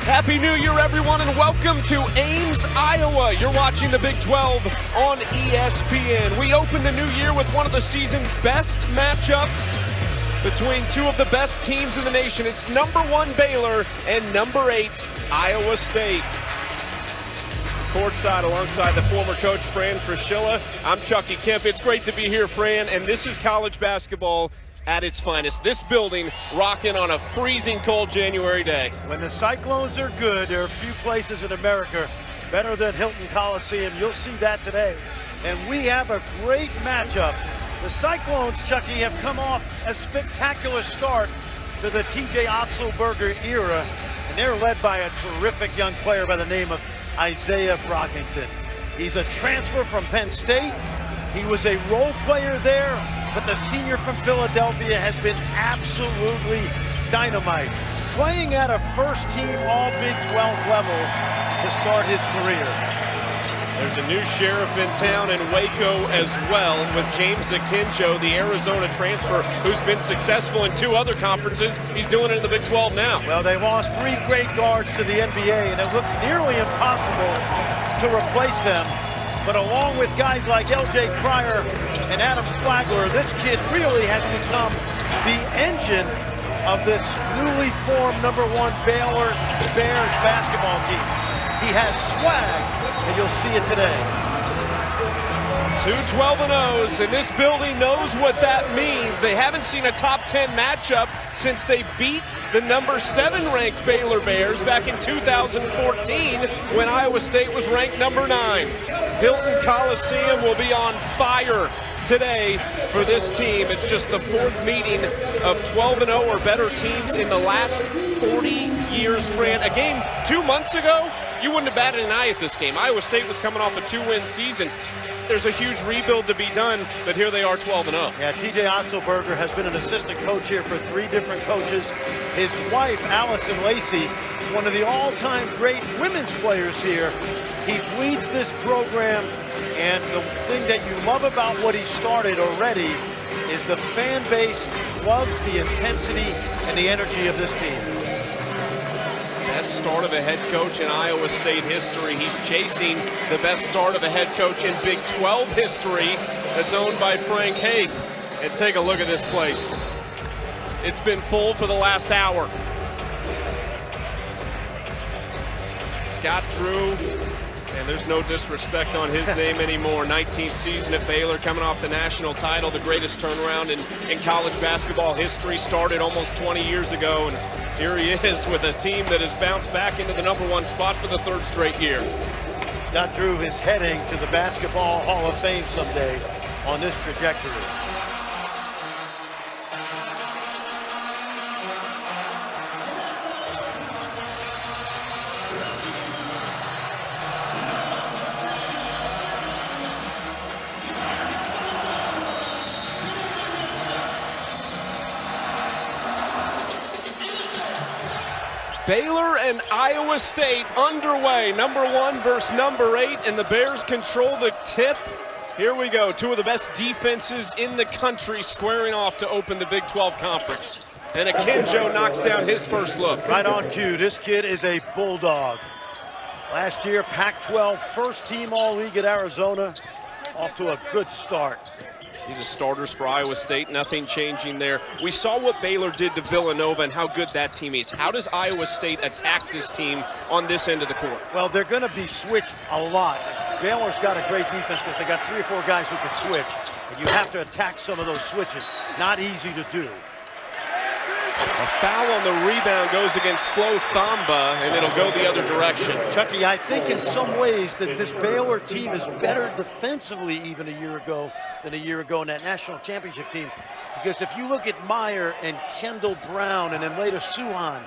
Happy New Year, everyone, and welcome to Ames, Iowa. You're watching the Big 12 on ESPN. We open the new year with one of the season's best matchups between two of the best teams in the nation. It's number 1 Baylor and number 8 Iowa State. Courtside alongside the former coach Fran Fraschilla. I'm Chucky Kemp. It's great to be here, Fran, and this is college basketball at its finest. This building rocking on a freezing cold January day. When the Cyclones are good, there are few places in America better than Hilton Coliseum. You'll see that today. And we have a great matchup. The Cyclones, Chucky, have come off a spectacular start to the TJ Otzelberger era, and they're led by a terrific young player by the name of Isaiah Brockington. He's a transfer from Penn State. He was a role player there, but the senior from Philadelphia has been absolutely dynamite, playing at a first-team All-Big 12 level to start his career. There's a new sheriff in town in Waco as well, with James Akinjo, the Arizona transfer, who's been successful in 2 other conferences. He's doing it in the Big 12 now. Well, they lost 3 great guards to the NBA, and it looked nearly impossible to replace them. But along with guys like L.J. Cryer and Adam Flagler, this kid really has become the engine of this newly formed number 1 Baylor Bears basketball team. He has swag, and you'll see it today. 2 12-0s, and this building knows what that means. They haven't seen a top 10 matchup since they beat the number 7 ranked Baylor Bears back in 2014 when Iowa State was ranked number 9. Hilton Coliseum will be on fire today for this team. It's just the 4th meeting of 12-0 or better teams in the last 40 years, Fran. A game 2 months ago, you wouldn't have batted an eye at this game. Iowa State was coming off a 2-win season. There's a huge rebuild to be done, but here they are 12-0. Yeah, TJ Otzelberger has been an assistant coach here for 3 different coaches. His wife, Allison Lacey, one of the all-time great women's players here. He bleeds this program, and the thing that you love about what he started already is the fan base loves the intensity and the energy of this team. Best start of a head coach in Iowa State history. He's chasing the best start of a head coach in Big 12 history that's owned by Frank Haith. And take a look at this place. It's been full for the last hour. Scott Drew, and there's no disrespect on his name anymore. 19th season at Baylor, coming off the national title, the greatest turnaround in college basketball history, started almost 20 years ago. And here he is with a team that has bounced back into the number 1 spot for the 3rd straight year. Scott Drew is heading to the Basketball Hall of Fame someday on this trajectory. Baylor and Iowa State underway, number 1 versus number 8, and the Bears control the tip. Here we go, 2 of the best defenses in the country squaring off to open the Big 12 Conference. And Akinjo knocks down his first look. Right on cue, this kid is a bulldog. Last year, Pac-12 first team All-League at Arizona, off to a good start. See the starters for Iowa State, nothing changing there. We saw what Baylor did to Villanova and how good that team is. How does Iowa State attack this team on this end of the court? Well, they're going to be switched a lot. Baylor's got a great defense because they got 3 or 4 guys who can switch. And you have to attack some of those switches. Not easy to do. A foul on the rebound goes against Flo Thamba, and it'll go the other direction. Chucky, I think in some ways that this Baylor team is better defensively even a year ago than a year ago in that national championship team. Because if you look at Meyer and Kendall Brown and then later Suhan,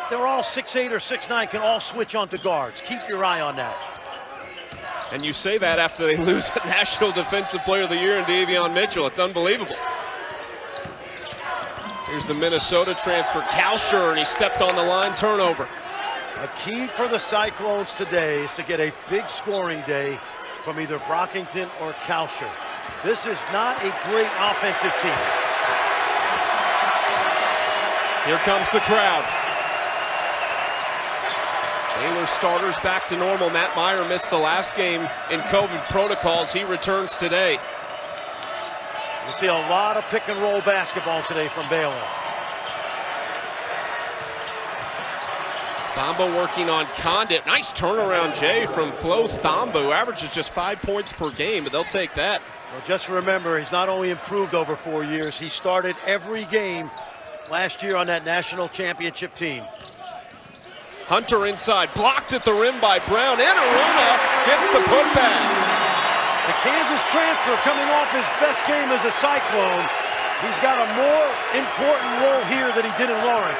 they're all 6'8" or 6'9", can all switch onto guards. Keep your eye on that. And you say that after they lose a National Defensive Player of the Year in Davion Mitchell. It's unbelievable. Here's the Minnesota transfer, Kalsher, and he stepped on the line, turnover. A key for the Cyclones today is to get a big scoring day from either Brockington or Kalsher. This is not a great offensive team. Here comes the crowd. Baylor starters back to normal. Matt Meyer missed the last game in COVID protocols. He returns today. You see a lot of pick and roll basketball today from Baylor. Thamba working on Condit. Nice turnaround, Jay, from Flo Thamba, who averages just 5 points per game, but they'll take that. Well, just remember, he's not only improved over 4 years, he started every game last year on that national championship team. Hunter inside, blocked at the rim by Brown. And Aruna gets the putback. The Kansas transfer coming off his best game as a Cyclone. He's got a more important role here than he did in Lawrence.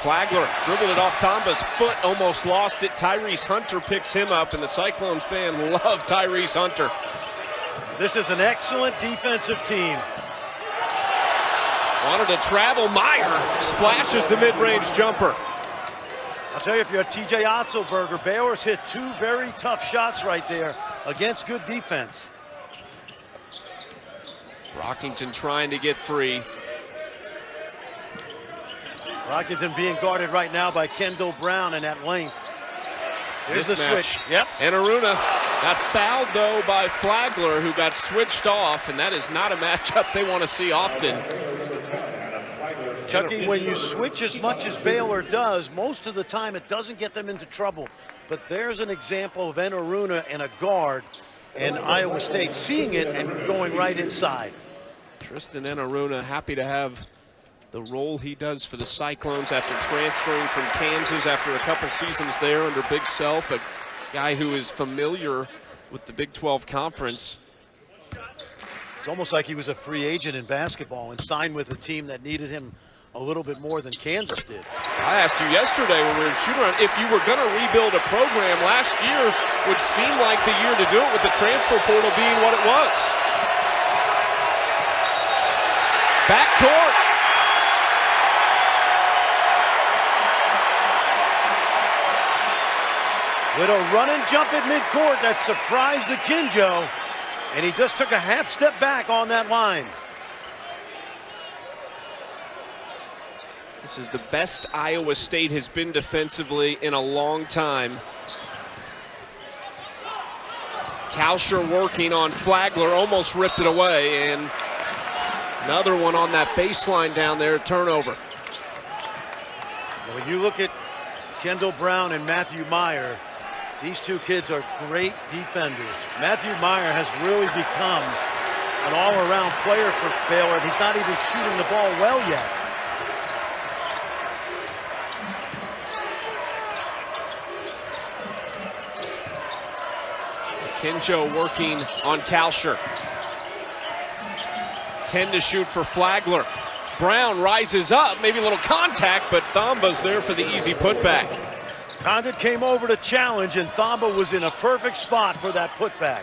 Flagler dribbled it off Tamba's foot, almost lost it. Tyrese Hunter picks him up, and the Cyclones fan love Tyrese Hunter. This is an excellent defensive team. Wanted to travel, Meyer splashes the mid-range jumper. I'll tell you, if you're TJ Otzelberger, Baylor's hit 2 very tough shots right there against good defense. Brockington trying to get free. Brockington being guarded right now by Kendall Brown in that length. Here's the switch. Yep. And Aruna got fouled, though, by Flagler, who got switched off, and that is not a matchup they want to see often. Chucky, when you switch as much as Baylor does, most of the time it doesn't get them into trouble. But there's an example of Aruna and a guard, and Iowa State seeing it and going right inside. Tristan Enaruna happy to have the role he does for the Cyclones after transferring from Kansas after a couple seasons there under Big Self, a guy who is familiar with the Big 12 Conference. It's almost like he was a free agent in basketball and signed with a team that needed him a little bit more than Kansas did. I asked you yesterday when we were shooting around, if you were going to rebuild a program, last year would seem like the year to do it with the transfer portal being what it was. Backcourt. Little run and jump at midcourt that surprised Akinjo, and he just took a half step back on that line. This is the best Iowa State has been defensively in a long time. Kalsher working on Flagler, almost ripped it away, and another one on that baseline down there, turnover. When you look at Kendall Brown and Matthew Meyer, these two kids are great defenders. Matthew Meyer has really become an all-around player for Baylor. He's not even shooting the ball well yet. Akinjo working on Kalsher. 10 to shoot for Flagler. Brown rises up, maybe a little contact, but Thamba's there for the easy putback. Condit came over to challenge, and Thamba was in a perfect spot for that putback.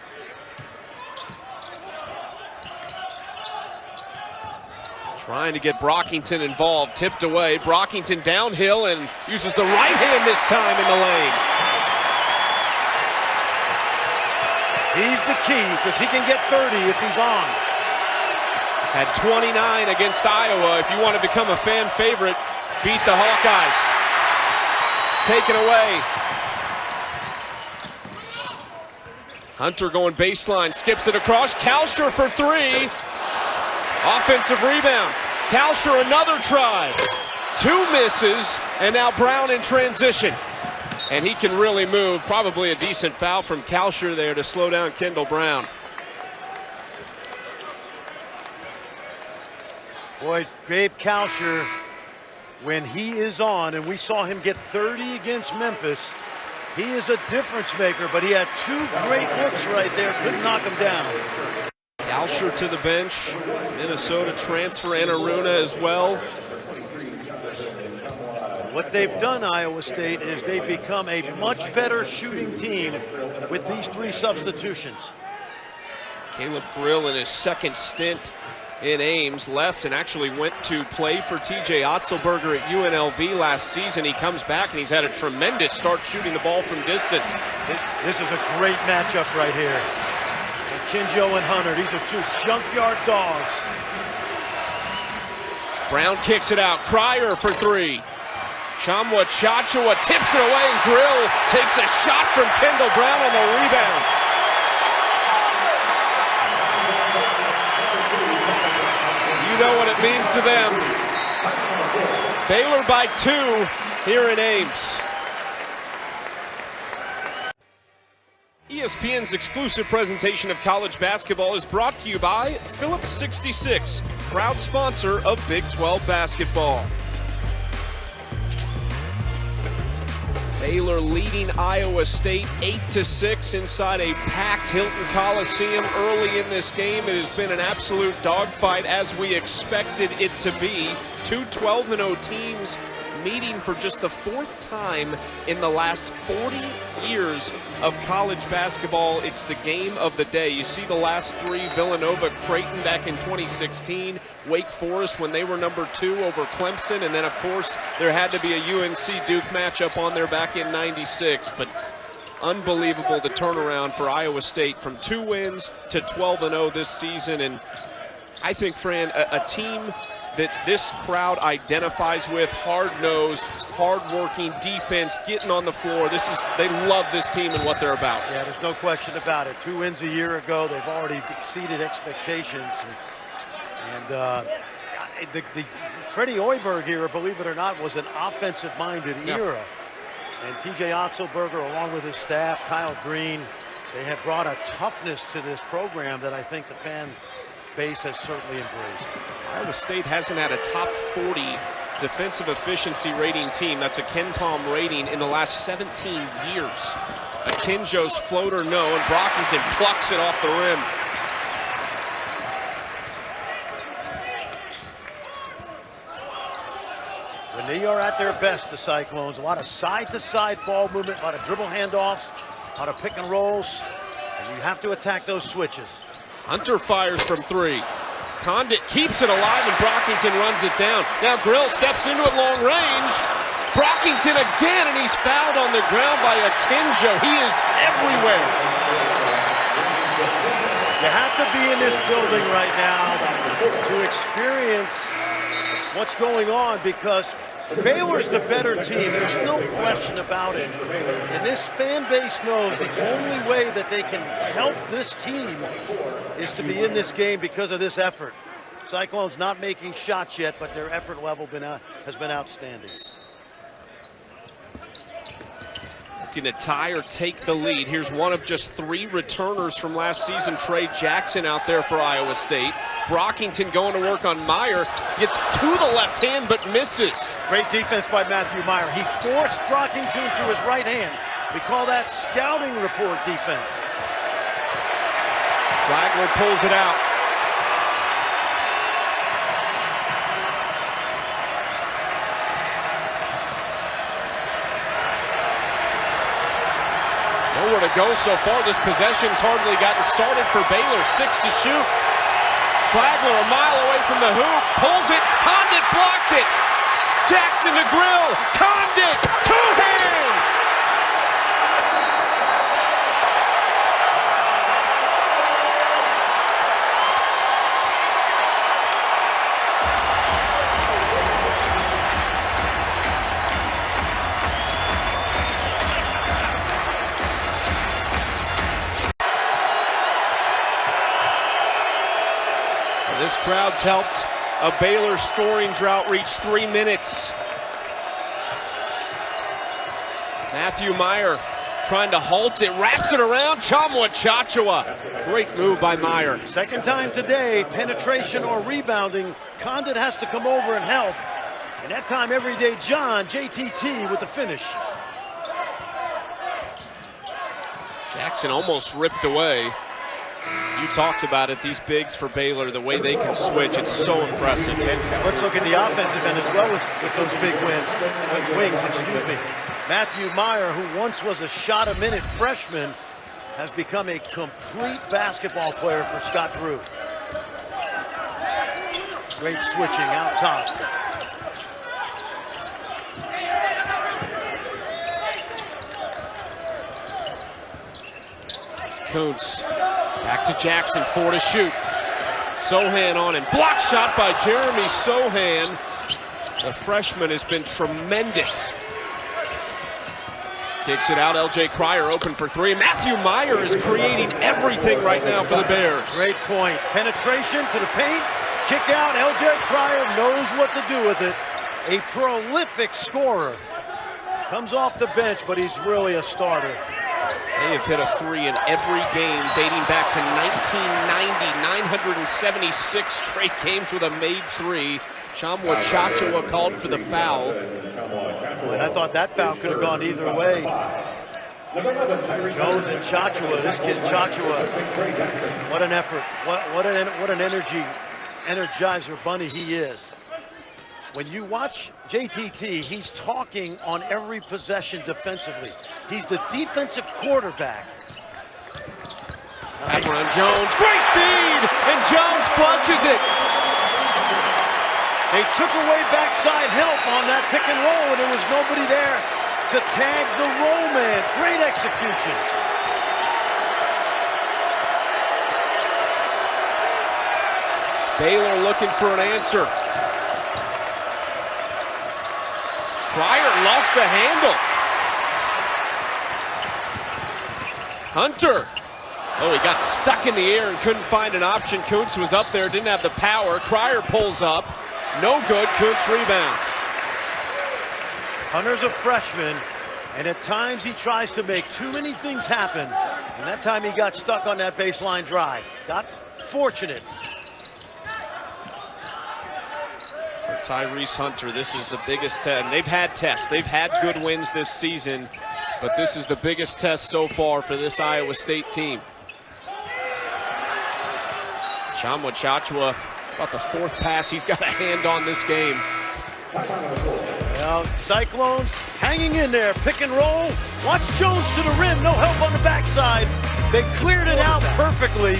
Trying to get Brockington involved, tipped away. Brockington downhill and uses the right hand this time in the lane. He's the key, because he can get 30 if he's on. Had 29 against Iowa. If you want to become a fan favorite, beat the Hawkeyes. Taken away. Hunter going baseline, skips it across. Kalsher for 3. Offensive rebound. Kalsher another try. 2 misses, and now Brown in transition. And he can really move. Probably a decent foul from Kalsher there to slow down Kendall Brown. Boy, Gabe Kalsher, when he is on, and we saw him get 30 against Memphis, he is a difference maker, but he had 2 great looks right there, couldn't knock him down. Kalsher to the bench, Minnesota transfer, Enaruna as well. What they've done, Iowa State, is they've become a much better shooting team with these 3 substitutions. Caleb Brill in his second stint in Ames left and actually went to play for TJ Otzelberger at UNLV last season. He comes back and he's had a tremendous start shooting the ball from distance. This is a great matchup right here. Akinjo and Hunter, these are 2 junkyard dogs. Brown kicks it out. Cryer for three. Shamwa Chachua tips it away, and Grill takes a shot from Kendall Brown on the rebound. You know what it means to them. Baylor by 2 here in Ames. ESPN's exclusive presentation of college basketball is brought to you by Phillips 66, proud sponsor of Big 12 basketball. Baylor leading Iowa State 8-6 inside a packed Hilton Coliseum early in this game. It has been an absolute dogfight as we expected it to be. Two 12-0 teams meeting for just the 4th time in the last 40 years of college basketball. It's the game of the day. You see the last 3, Villanova, Creighton back in 2016, Wake Forest when they were number 2 over Clemson, and then of course there had to be a UNC Duke matchup on there back in 96. But unbelievable the turnaround for Iowa State from 2 wins to 12-0 this season. And I think, Fran, a team that this crowd identifies with, hard-nosed, hard-working defense, getting on the floor. They love this team and what they're about. Yeah, there's no question about it. 2 wins a year ago, they've already exceeded expectations. And the Freddie Hoiberg era, believe it or not, was an offensive-minded era. And TJ Otzelberger, along with his staff, Kyle Green, they have brought a toughness to this program that I think the fan base has certainly embraced. Iowa State hasn't had a top 40 defensive efficiency rating team. That's a KenPom rating in the last 17 years. Akinjo's floater, no, and Brockington plucks it off the rim. When they are at their best, the Cyclones, a lot of side-to-side ball movement, a lot of dribble handoffs, a lot of pick and rolls, and you have to attack those switches. Hunter fires from 3. Condit keeps it alive, and Brockington runs it down. Now Grill steps into it long range. Brockington again, and he's fouled on the ground by Akinjo. He is everywhere. You have to be in this building right now to experience what's going on, because Baylor's the better team. There's no question about it. And this fan base knows the only way that they can help this team is to be in this game because of this effort. Cyclones not making shots yet, but their effort level has been outstanding. Looking to tie or take the lead. Here's one of just 3 returners from last season. Trey Jackson out there for Iowa State. Brockington going to work on Meyer. Gets to the left hand, but misses. Great defense by Matthew Meyer. He forced Brockington to his right hand. We call that scouting report defense. Flagler pulls it out. Nowhere to go so far. This possession's hardly gotten started for Baylor. 6 to shoot. Flagler a mile away from the hoop. Pulls it. Condit blocked it. Jackson to Grill. Condit. 2 hands. This crowd's helped a Baylor scoring drought reach 3 minutes. Matthew Meyer trying to halt it, wraps it around. Shamwa Chachua. Great move by Meyer. Second time today, penetration or rebounding. Condit has to come over and help. And that time, everyday John, JTT with the finish. Jackson almost ripped away. You talked about it, these bigs for Baylor, the way they can switch, it's so impressive. And let's look at the offensive end as well with those big wings. Matthew Meyer, who once was a shot-a-minute freshman, has become a complete basketball player for Scott Drew. Great switching out top. Kuntz back to Jackson, 4 to shoot. Sohan on and block shot by Jeremy Sohan. The freshman has been tremendous. Kicks it out, LJ Cryer open for three. Matthew Meyer is creating everything right now for the Bears. Great point. Penetration to the paint, kick out. LJ Cryer knows what to do with it. A prolific scorer. Comes off the bench, but he's really a starter. They have hit a three in every game dating back to 1990, 976 straight games with a made three. Chamwa Chachua called for the foul. And I thought that foul could have gone either way. Jones and Chachua, this kid Chachua, what an effort, what an energizer bunny he is. When you watch JTT, he's talking on every possession defensively. He's the defensive quarterback. Nice. Jones, great feed, and Jones flushes it. They took away backside help on that pick and roll, and there was nobody there to tag the roll man. Great execution. Baylor looking for an answer. Cryer lost the handle. Hunter. Oh, he got stuck in the air and couldn't find an option. Kuntz was up there, didn't have the power. Cryer pulls up. No good. Kuntz rebounds. Hunter's a freshman, and at times he tries to make too many things happen. And that time he got stuck on that baseline drive. Got fortunate. For Tyrese Hunter, this is the biggest test. They've had tests. They've had good wins this season, but this is the biggest test so far for this Iowa State team. Chamwa Chachua, about the fourth pass he's got a hand on this game. Well, Cyclones hanging in there, pick and roll. Watch Jones to the rim, no help on the backside. They cleared it out perfectly,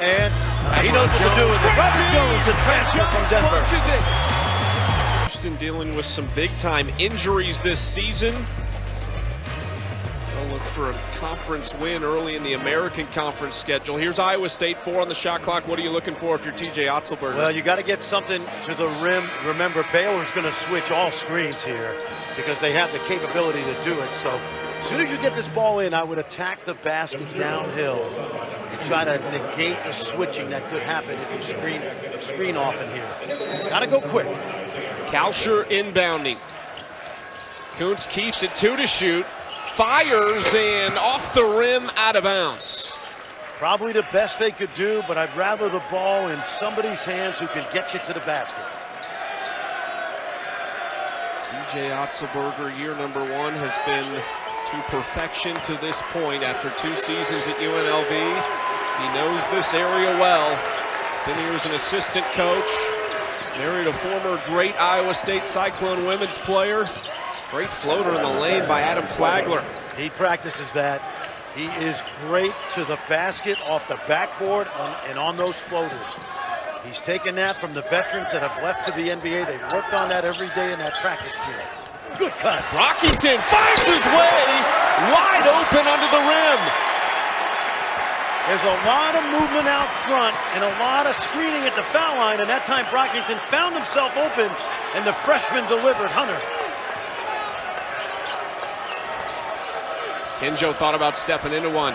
and he knows what to do with it. Robert Jones, the transfer from Denver. Houston dealing with some big-time injuries this season. They'll look for a conference win early in the American Conference schedule. Here's Iowa State, 4 on the shot clock. What are you looking for if you're TJ Otzelberger? Well, you got to get something to the rim. Remember, Baylor's going to switch all screens here because they have the capability to do it. So as soon as you get this ball in, I would attack the basket downhill and try to negate the switching that could happen if you screen off in here. Got to go quick. Kalsher inbounding. Kuntz keeps it 2 to shoot. Fires and off the rim, out of bounds. Probably the best they could do, but I'd rather the ball in somebody's hands who can get you to the basket. TJ Otzelberger, year number 1, has been to perfection to this point after 2 seasons at UNLV. He knows this area well. Been here as an assistant coach. Married a former great Iowa State Cyclone women's player. Great floater in the lane by Adam Flagler. He practices that. He is great to the basket, off the backboard, and on those floaters. He's taken that from the veterans that have left to the NBA. They've worked on that every day in that practice gym. Good cut. Brockington finds his way wide open under the rim. There's a lot of movement out front and a lot of screening at the foul line, and that time Brockington found himself open, and the freshman delivered. Hunter. Akinjo thought about stepping into one.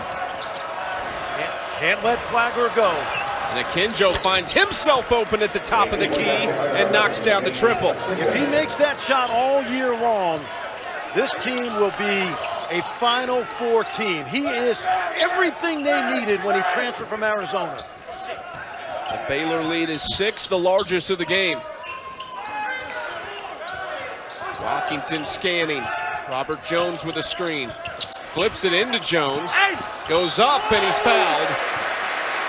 Can't let Flagler go. And Akinjo finds himself open at the top of the key and knocks down the triple. If he makes that shot all year long, this team will be a Final Four team. He is everything they needed when he transferred from Arizona. The Baylor lead is 6, the largest of the game. Brockington scanning. Robert Jones with a screen. Flips it into Jones. Goes up and he's fouled.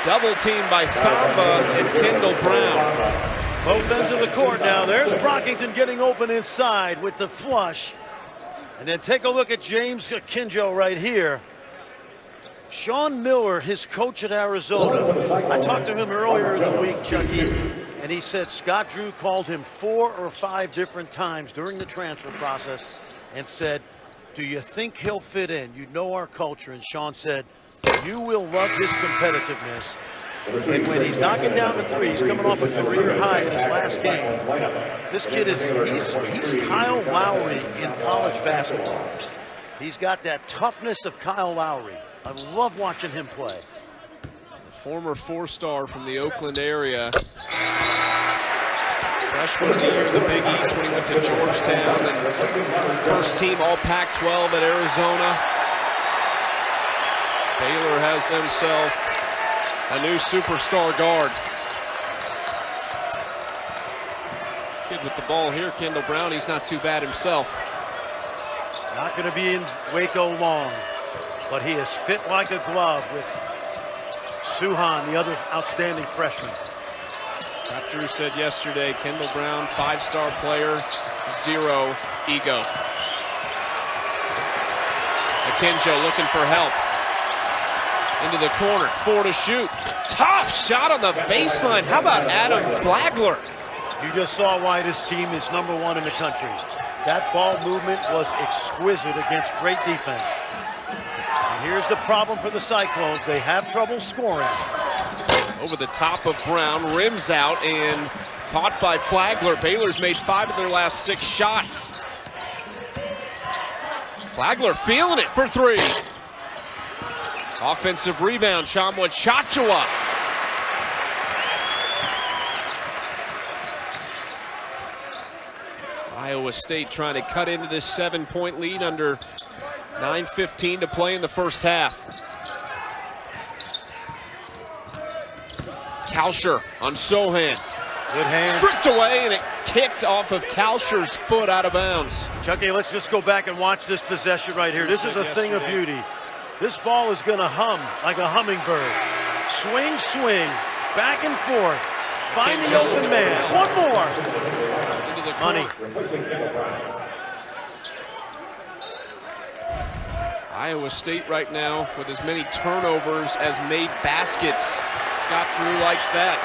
Double team by Thamba and Kendall Brown. Both ends of the court now. There's Brockington getting open inside with the flush. And then take a look at James Akinjo right here. Sean Miller, his coach at Arizona. I talked to him earlier in the week, Chucky, and he said Scott Drew called him 4 or 5 different times during the transfer process and said, do you think he'll fit in? You know our culture. And Sean said, you will love his competitiveness. And when he's knocking down the threes, coming off a career high in his last game, this kid he's Kyle Lowry in college basketball. He's got that toughness of Kyle Lowry. I love watching him play. A former four-star from the Oakland area. Freshman of the year in the Big East when he went to Georgetown, and first team all Pac-12 at Arizona. Baylor has themselves a new superstar guard. This kid with the ball here, Kendall Brown, he's not too bad himself. Not going to be in Waco long, but he is fit like a glove with Suhan, the other outstanding freshman. Scott Drew said yesterday, Kendall Brown, five-star player, zero ego. Akinjo looking for help. Into the corner, 4 to shoot. Tough shot on the baseline. How about Adam Flagler? You just saw why this team is #1 in the country. That ball movement was exquisite against great defense. And here's the problem for the Cyclones. They have trouble scoring. Over the top of Brown, rims out and caught by Flagler. Baylor's made 5 of their last 6 shots. Flagler feeling it for 3. Offensive rebound, Chamwa Chachua. Iowa State trying to cut into this 7-point lead under 9:15 to play in the first half. Kalsher on Sohan. Good hand. Stripped away, and it kicked off of Kalsher's foot out of bounds. Chucky, let's just go back and watch this possession right here. This is a thing of beauty. This ball is going to hum like a hummingbird. Swing, swing, back and forth. Find the open man. One more. Into the Money. Iowa State right now with as many turnovers as made baskets. Scott Drew likes that.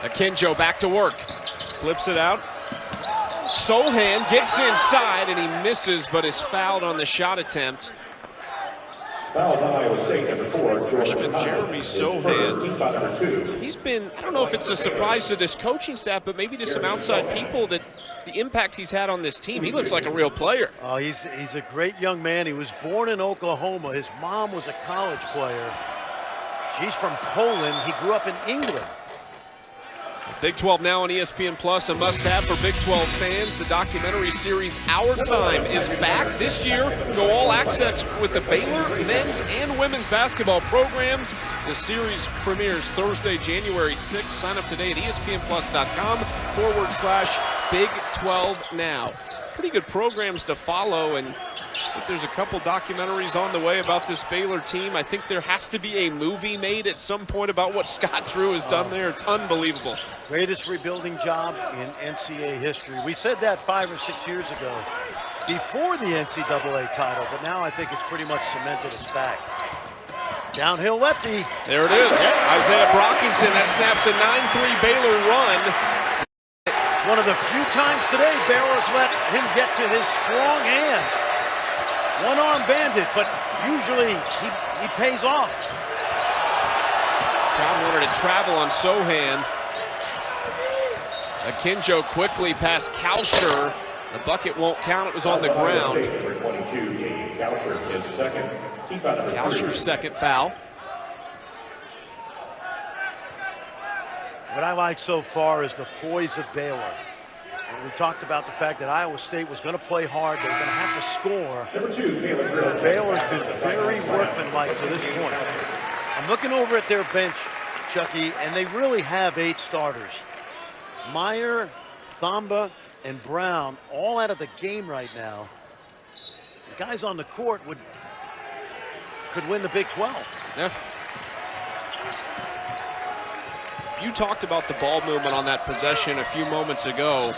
Akinjo back to work. Flips it out. Sohan gets inside and he misses, but is fouled on the shot attempt. Foul on Iowa State, number 4. Freshman Jeremy Sohan. He's been, I don't know if it's a surprise to this coaching staff, but maybe to some outside people that the impact he's had on this team. He looks like a real player. Oh, he's a great young man. He was born in Oklahoma. His mom was a college player. She's from Poland. He grew up in England. Big 12 now on ESPN Plus, a must-have for Big 12 fans. The documentary series Our Time is back this year. Go all access with the Baylor men's and women's basketball programs. The series premieres Thursday, January 6th. Sign up today at ESPNplus.com/Big 12 Now. Pretty good programs to follow, and I think there's a couple documentaries on the way about this Baylor team. I think there has to be a movie made at some point about what Scott Drew has done there. It's unbelievable. Greatest rebuilding job in NCAA history. We said that 5 or 6 years ago before the NCAA title, but now I think it's pretty much cemented as fact. Downhill lefty. There it is. Isaiah Brockington, that snaps a 9-3 Baylor run. One of the few times today Baylor's let him get to his strong hand. One-arm bandit, but usually he pays off. Crowd wanted to travel on Sohan. Akinjo quickly past Kalsher. The bucket won't count. It was on the ground. Kalsher's second foul. What I like so far is the poise of Baylor. And we talked about the fact that Iowa State was going to play hard. They were going to have to score. But Baylor's been very workmanlike to this point. I'm looking over at their bench, Chucky, and they really have 8 starters. Meyer, Thamba, and Brown all out of the game right now. The guys on the court could win the Big 12. Yeah. You talked about the ball movement on that possession a few moments ago.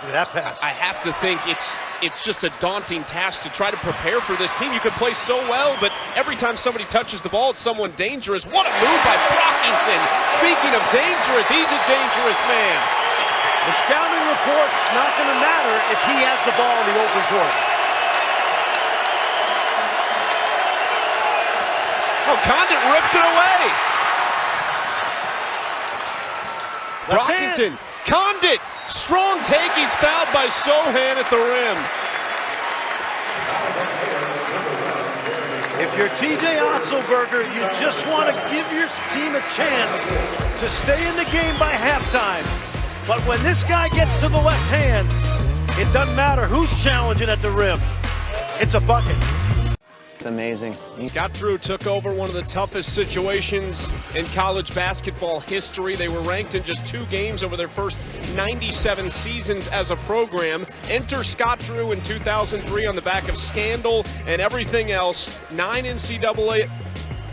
Look at that pass. I have to think it's just a daunting task to try to prepare for this team. You can play so well, but every time somebody touches the ball, it's someone dangerous. What a move by Brockington. Speaking of dangerous, he's a dangerous man. The scouting report's not going to matter if he has the ball in the open court. Oh, Condit ripped it away. Brockington, Condit, strong take. He's fouled by Sohan at the rim. If you're TJ Otzelberger, you just want to give your team a chance to stay in the game by halftime. But when this guy gets to the left hand, it doesn't matter who's challenging at the rim. It's a bucket. It's amazing. Scott Drew took over one of the toughest situations in college basketball history. They were ranked in just 2 games over their first 97 seasons as a program. Enter Scott Drew in 2003 on the back of scandal and everything else. 9 NCAA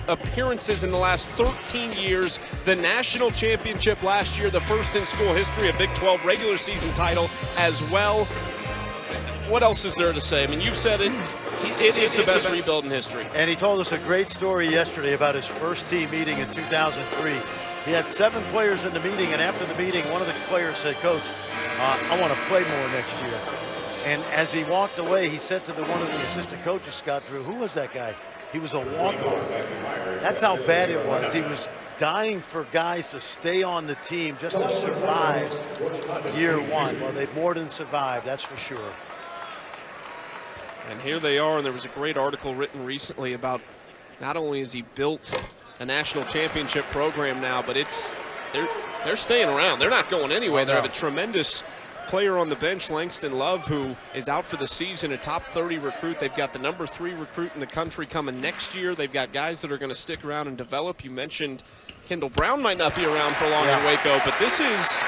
appearances in the last 13 years. The national championship last year, the first in school history, a Big 12 regular season title as well. What else is there to say? I mean, you've said it. It is the best rebuild in history. And he told us a great story yesterday about his first team meeting in 2003. He had 7 players in the meeting, and after the meeting, one of the players said, "Coach, I want to play more next year." And as he walked away, he said to one of the assistant coaches, Scott Drew, "Who was that guy?" He was a walk-on. That's how bad it was. He was dying for guys to stay on the team just to survive year 1. Well, they've more than survived, that's for sure. And here they are, and there was a great article written recently about not only has he built a national championship program now, but they're staying around. They're not going anywhere. They have a tremendous player on the bench, Langston Love, who is out for the season, a top 30 recruit. They've got the number 3 recruit in the country coming next year. They've got guys that are going to stick around and develop. You mentioned Kendall Brown might not be around for long in Waco, but this is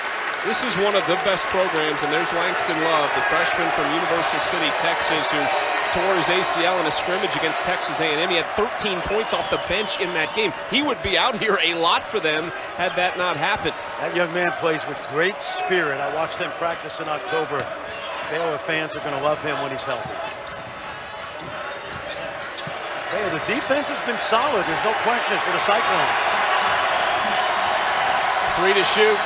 one of the best programs, and there's Langston Love, the freshman from Universal City, Texas, who tore his ACL in a scrimmage against Texas A&M. He had 13 points off the bench in that game. He would be out here a lot for them had that not happened. That young man plays with great spirit. I watched them practice in October. Baylor fans are going to love him when he's healthy. Hey, the defense has been solid. There's no question for the Cyclones. 3 to shoot.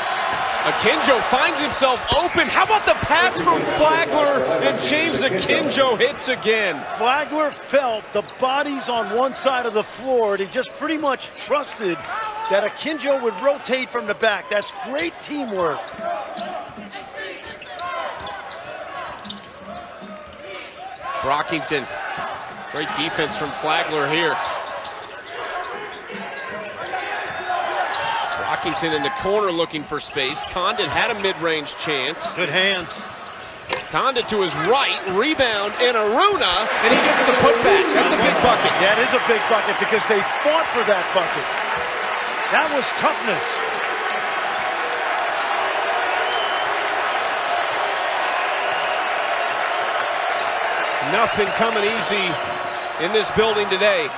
Akinjo finds himself open. How about the pass from Flagler? And James Akinjo hits again. Flagler felt the bodies on one side of the floor, and he just pretty much trusted that Akinjo would rotate from the back. That's great teamwork. Brockington, great defense from Flagler here. Brockington in the corner looking for space. Condit had a mid-range chance. Good hands. Condit to his right, rebound, and Aruna, and he gets the putback. That's a big bucket. That is a big bucket because they fought for that bucket. That was toughness. Nothing coming easy in this building today.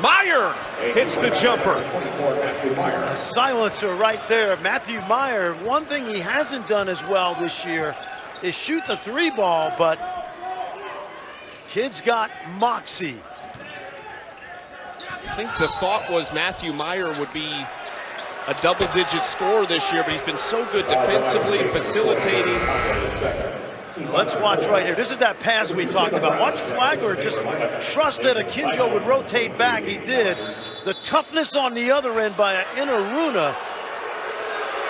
Meyer hits the jumper. A silencer right there. Matthew Meyer, one thing he hasn't done as well this year is shoot the 3 ball, but kid's got moxie. I think the thought was Matthew Meyer would be a double-digit scorer this year, but he's been so good defensively, facilitating. Let's watch right here. This is that pass we talked about. Watch Flagler just trust that Akinjo would rotate back. He did. The toughness on the other end by Aruna.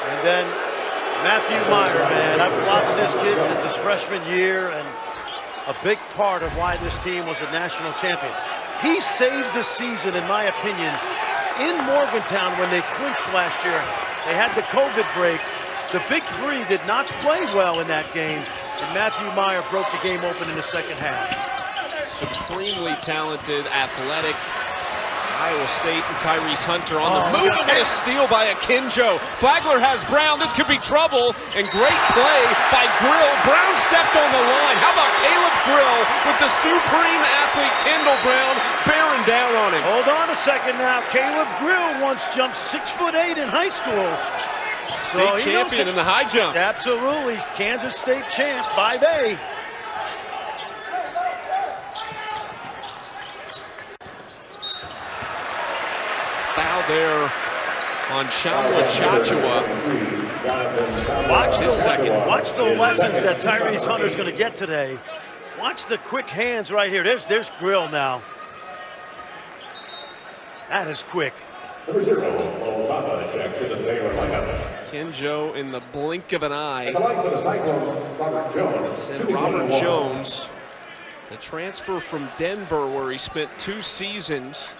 And then Matthew Meyer, man. I've watched this kid since his freshman year, and a big part of why this team was a national champion. He saved the season, in my opinion, in Morgantown when they clinched last year. They had the COVID break. The Big Three did not play well in that game. And Matthew Meyer broke the game open in the second half. Supremely talented, athletic. Iowa State and Tyrese Hunter on the move, and a steal by Akinjo. Flagler has Brown. This could be trouble, and great play by Grill. Brown stepped on the line. How about Caleb Grill with the supreme athlete Kendall Brown bearing down on him? Hold on a second now. Caleb Grill once jumped 6'8" in high school. State champion in the high jump. Absolutely. Kansas State champ, 5A. Foul there on Shamwa Chachua. Watch the lessons that Tyrese Hunter's going to get today. Watch the quick hands right here. There's Grill now. That is quick. Number 0, Obama, check to the Baylor lineup. Akinjo in the blink of an eye. At the line for the Cyclones, Robert Jones. Sent Robert Jones, the transfer from Denver where he spent 2 seasons.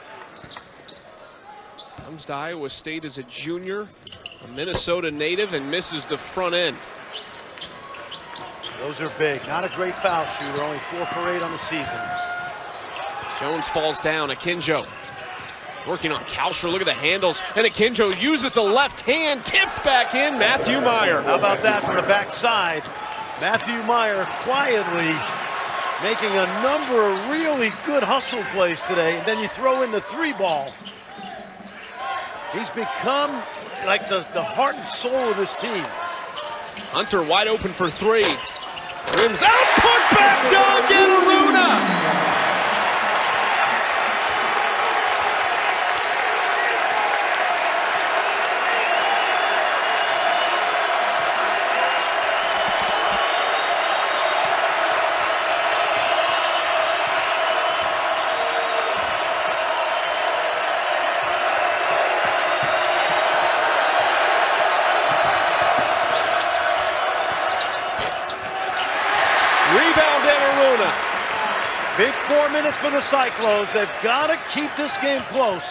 Comes to Iowa State as a junior, a Minnesota native, and misses the front end. Those are big. Not a great foul shooter, only 4 for 8 on the season. Jones falls down. Akinjo working on Kalsher. Look at the handles. And Akinjo uses the left hand, tipped back in. Matthew Meyer. How about that from the backside? Matthew Meyer quietly making a number of really good hustle plays today. And then you throw in the 3-ball. He's become like the heart and soul of this team. Hunter wide open for 3. Rims out, put back, Doug Aruna. Rebound, Aruna. Big 4 minutes for the Cyclones. They've got to keep this game close.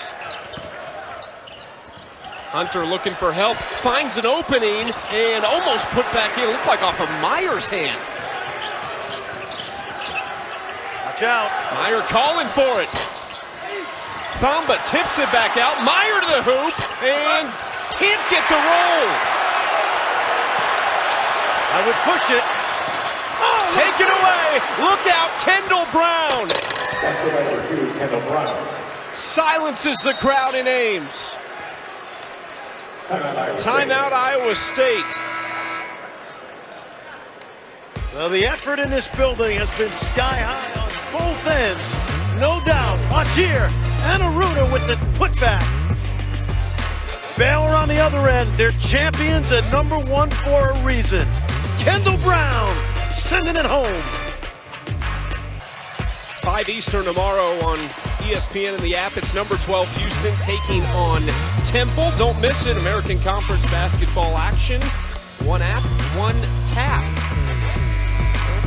Hunter looking for help, finds an opening, and almost put back in. Looked like off of Meyer's hand. Watch out. Meyer calling for it. Thamba tips it back out. Meyer to the hoop, and can't get the roll. I would push it. Oh, take it away. Look out, Kendall Brown. That's the number 2, Kendall Brown. Silences the crowd in Ames. Timeout, Iowa State. Well, the effort in this building has been sky high on both ends. No doubt. Watch here. Aruna with the putback. Baylor on the other end. They're champions at number 1 for a reason. Kendall Brown sending it home. 5 Eastern tomorrow on ESPN and the app. It's number 12 Houston taking on Temple. Don't miss it. American Conference basketball action. 1 app, 1 tap.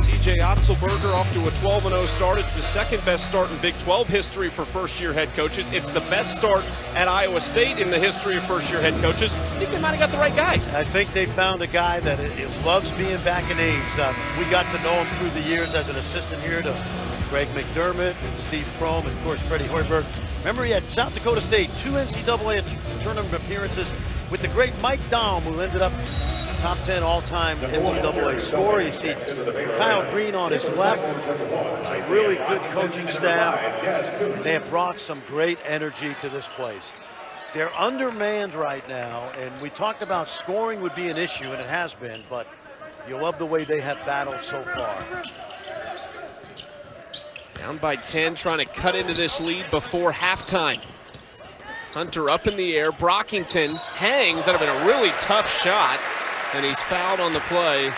TJ Otzelberger off to a 12-0 start. It's the second best start in Big 12 history for first-year head coaches. It's the best start at Iowa State in the history of first-year head coaches. I think they might have got the right guy. I think they found a guy that loves being back in Ames. We got to know him through the years as an assistant here to Greg McDermott and Steve Prohm and, of course, Freddie Hoiberg. Remember, he had South Dakota State, 2 NCAA tournament appearances with the great Mike Daum, who ended up top 10 all-time NCAA scorer. You see Kyle Green on his left. It's a really good coaching staff, and they have brought some great energy to this place. They're undermanned right now, and we talked about scoring would be an issue, and it has been, but you love the way they have battled so far. Down by 10, trying to cut into this lead before halftime. Hunter up in the air. Brockington hangs. That would have been a really tough shot, and he's fouled on the play.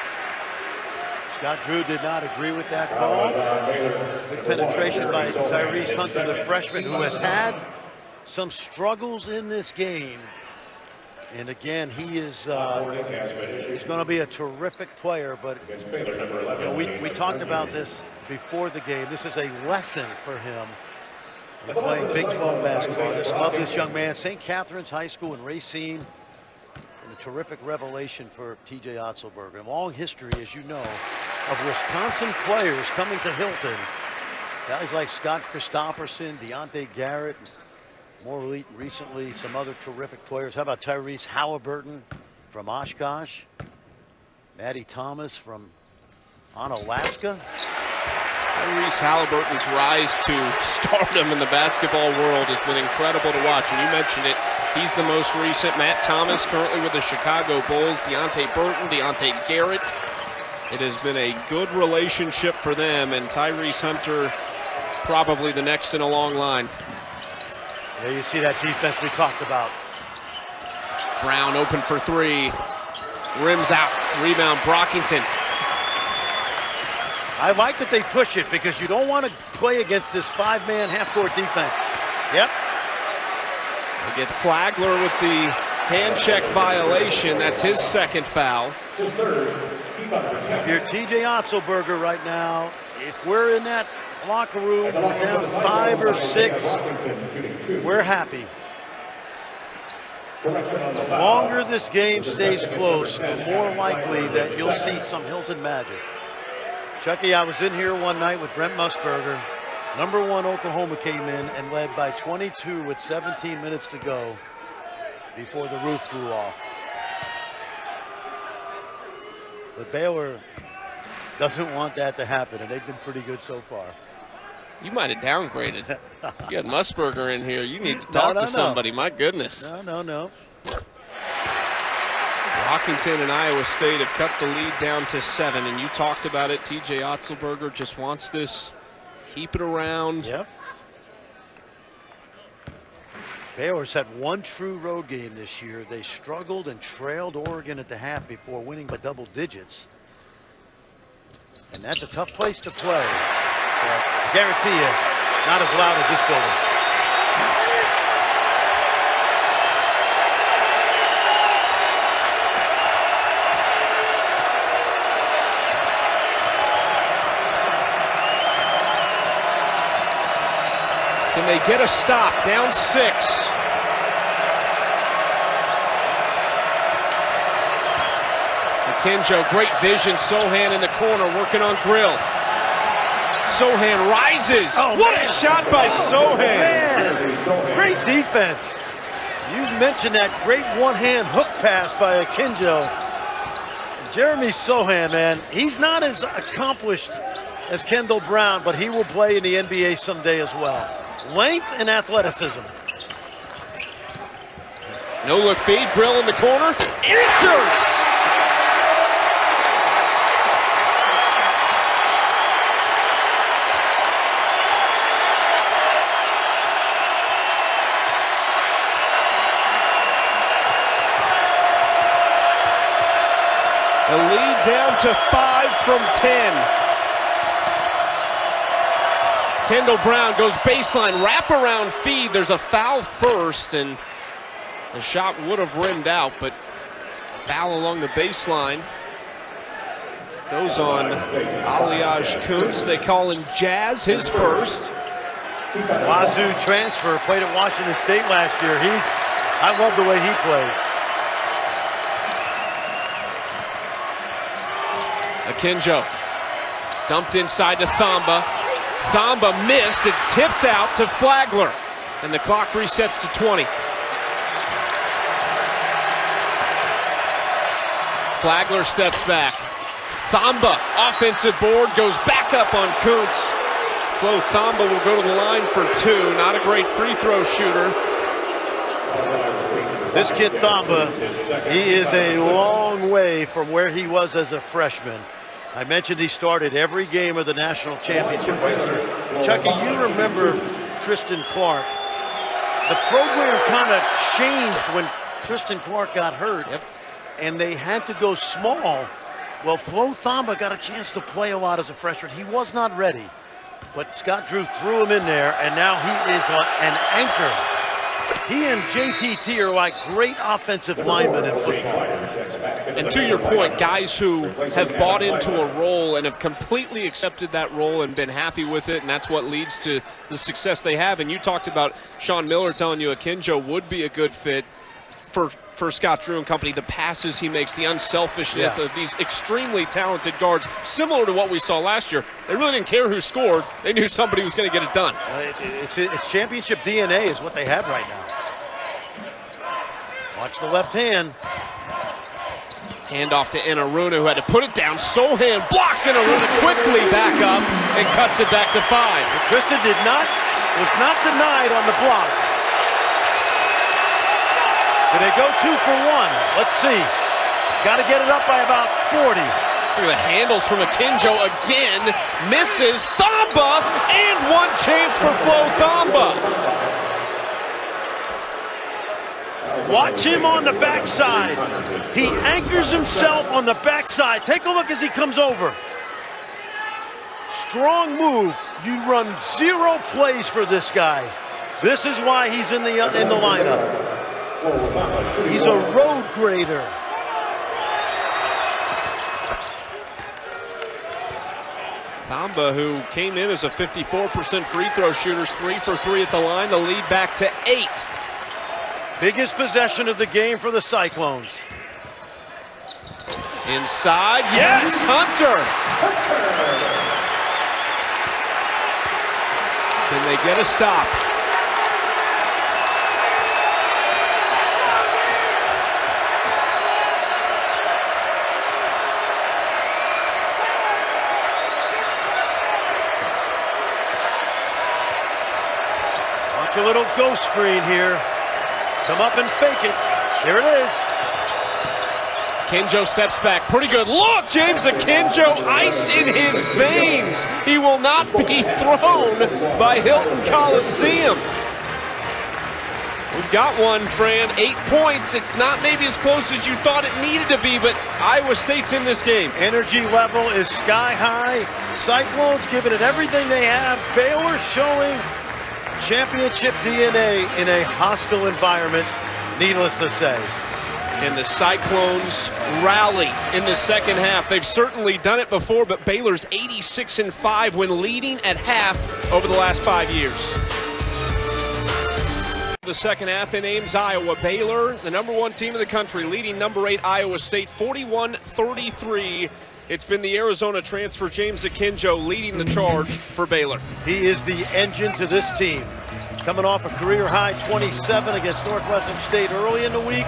Scott Drew did not agree with that call. Good penetration by Tyrese Hunter, the freshman, who has had some struggles in this game. And again, he is he's going to be a terrific player, but you know, we talked about this before the game. This is a lesson for him in playing Big 12 basketball. I just love this young man. St. Catherine's High School in Racine, and a terrific revelation for TJ Otzelberger. A long history, as you know, of Wisconsin players coming to Hilton. Guys like Scott Christopherson, Deontay Garrett, more recently, some other terrific players. How about Tyrese Halliburton from Oshkosh? Matty Thomas from Onalaska. Tyrese Halliburton's rise to stardom in the basketball world has been incredible to watch. And you mentioned it, he's the most recent. Matt Thomas currently with the Chicago Bulls. Deontay Burton, Deontay Garrett. It has been a good relationship for them, and Tyrese Hunter probably the next in a long line. There you see that defense we talked about. Brown open for 3. Rims out. Rebound, Brockington. I like that they push it because you don't want to play against this 5-man half-court defense. Yep. They get Flagler with the hand check violation. That's his second foul. His third, If you're TJ Otzelberger right now, if we're in that locker room, we're down 5 or 6, we're happy. The longer this game stays close, the more likely that you'll see some Hilton magic. Chucky, I was in here one night with Brent Musburger. #1 Oklahoma came in and led by 22 with 17 minutes to go before the roof blew off. But Baylor doesn't want that to happen, and they've been pretty good so far. You might have downgraded. You got Musburger in here. You need to talk to somebody. My goodness. No. Washington and Iowa State have cut the lead down to 7, and you talked about it. TJ Otzelberger just wants this. Keep it around. Yep. Baylor's had one true road game this year. They struggled and trailed Oregon at the half before winning by double digits. And that's a tough place to play. I guarantee you, not as loud as this building. Can they get a stop? Down 6. Akinjo, great vision. Sohan in the corner, working on Grill. Sohan rises. Oh, what man. a shot by Sohan. Man, great defense. You mentioned that great one-hand hook pass by Akinjo. Jeremy Sohan, man, he's not as accomplished as Kendall Brown, but he will play in the NBA someday as well. Length and athleticism. No look feed, Grill in the corner, answers! The lead down to 5 from 10. Kendall Brown goes baseline, wraparound feed. There's a foul first, and the shot would have rimmed out, but foul along the baseline. Goes on Aliaj Kuntz. They call him Jazz, his first. Wazoo transfer, played at Washington State last year. I love the way he plays. Akinjo dumped inside to Thamba. Thamba missed. It's tipped out to Flagler, and the clock resets to 20. Flagler steps back. Thamba, offensive board, goes back up on Kuntz. Flo Thamba will go to the line for 2. Not a great free throw shooter. This kid Thamba, he is a long way from where he was as a freshman. I mentioned he started every game of the national championship last year. Chucky, you remember Tristan Clark. The program kind of changed when Tristan Clark got hurt, and they had to go small. Well, Flo Thamba got a chance to play a lot as a freshman. He was not ready, but Scott Drew threw him in there, and now he is an anchor. He and JTT are like great offensive linemen in football. And to your point, guys who have bought into a role and have completely accepted that role and been happy with it, and that's what leads to the success they have. And you talked about Sean Miller telling you Akinjo would be a good fit for Scott Drew and company. The passes he makes, the unselfishness of these extremely talented guards, similar to what we saw last year. They really didn't care who scored. They knew somebody was going to get it done. It's championship DNA is what they have right now. Watch the left hand. Hand off to Enaruna, who had to put it down. Sohan blocks Enaruna quickly back up and cuts it back to 5. Tristan was not denied on the block. Did they go 2 for 1? Let's see. Got to get it up by about 40. Look at the handles from Akinjo again. Misses Thamba, and one chance for Flo Thamba. Watch him on the backside. He anchors himself on the backside. Take a look as he comes over. Strong move. You run 0 plays for this guy. This is why he's in the lineup. He's a road grader. Thamba, who came in as a 54% free throw shooter, 3 for 3 at the line, the lead back to 8. Biggest possession of the game for the Cyclones. Inside, yes, Hunter! Can they get a stop? Watch a little ghost screen here. Come up and fake it. Here it is. Akinjo steps back. Pretty good look. James Akinjo, ice in his veins. He will not be thrown by Hilton Coliseum. We've got one, Fran. 8 points. It's not maybe as close as you thought it needed to be, but Iowa State's in this game. Energy level is sky high. Cyclones giving it everything they have. Baylor showing championship DNA in a hostile environment, needless to say. And the Cyclones rally in the second half. They've certainly done it before, but Baylor's 86-5 when leading at half over the last 5 years. The second half in Ames, Iowa. Baylor, the #1 team in the country, leading #8 Iowa State 41-33. It's been the Arizona transfer James Akinjo leading the charge for Baylor. He is the engine to this team. Coming off a career-high 27 against Northwestern State early in the week.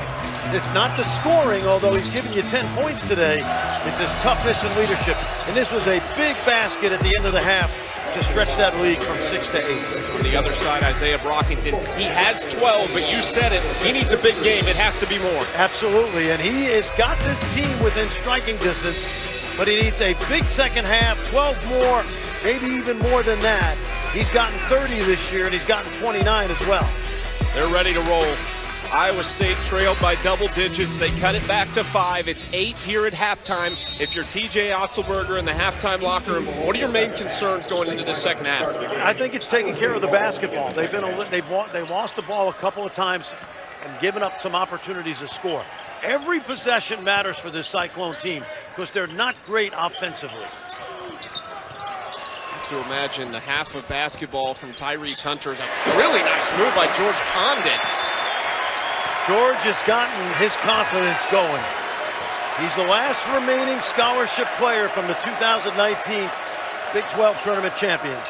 It's not the scoring, although he's giving you 10 points today. It's his toughness and leadership. And this was a big basket at the end of the half to stretch that lead from 6 to 8. On the other side, Isaiah Brockington, he has 12, but you said it, he needs a big game. It has to be more. Absolutely, and he has got this team within striking distance, but he needs a big second half, 12 more, maybe even more than that. He's gotten 30 this year, and he's gotten 29 as well. They're ready to roll. Iowa State trailed by double digits. They cut it back to 5. It's 8 here at halftime. If you're TJ Otzelberger in the halftime locker room, what are your main concerns going into the second half? I think it's taking care of the basketball. They lost the ball a couple of times and given up some opportunities to score. Every possession matters for this Cyclone team because they're not great offensively. To imagine the half of basketball from Tyrese Hunter is a really nice move by George Condit. George has gotten his confidence going. He's the last remaining scholarship player from the 2019 Big 12 tournament champions.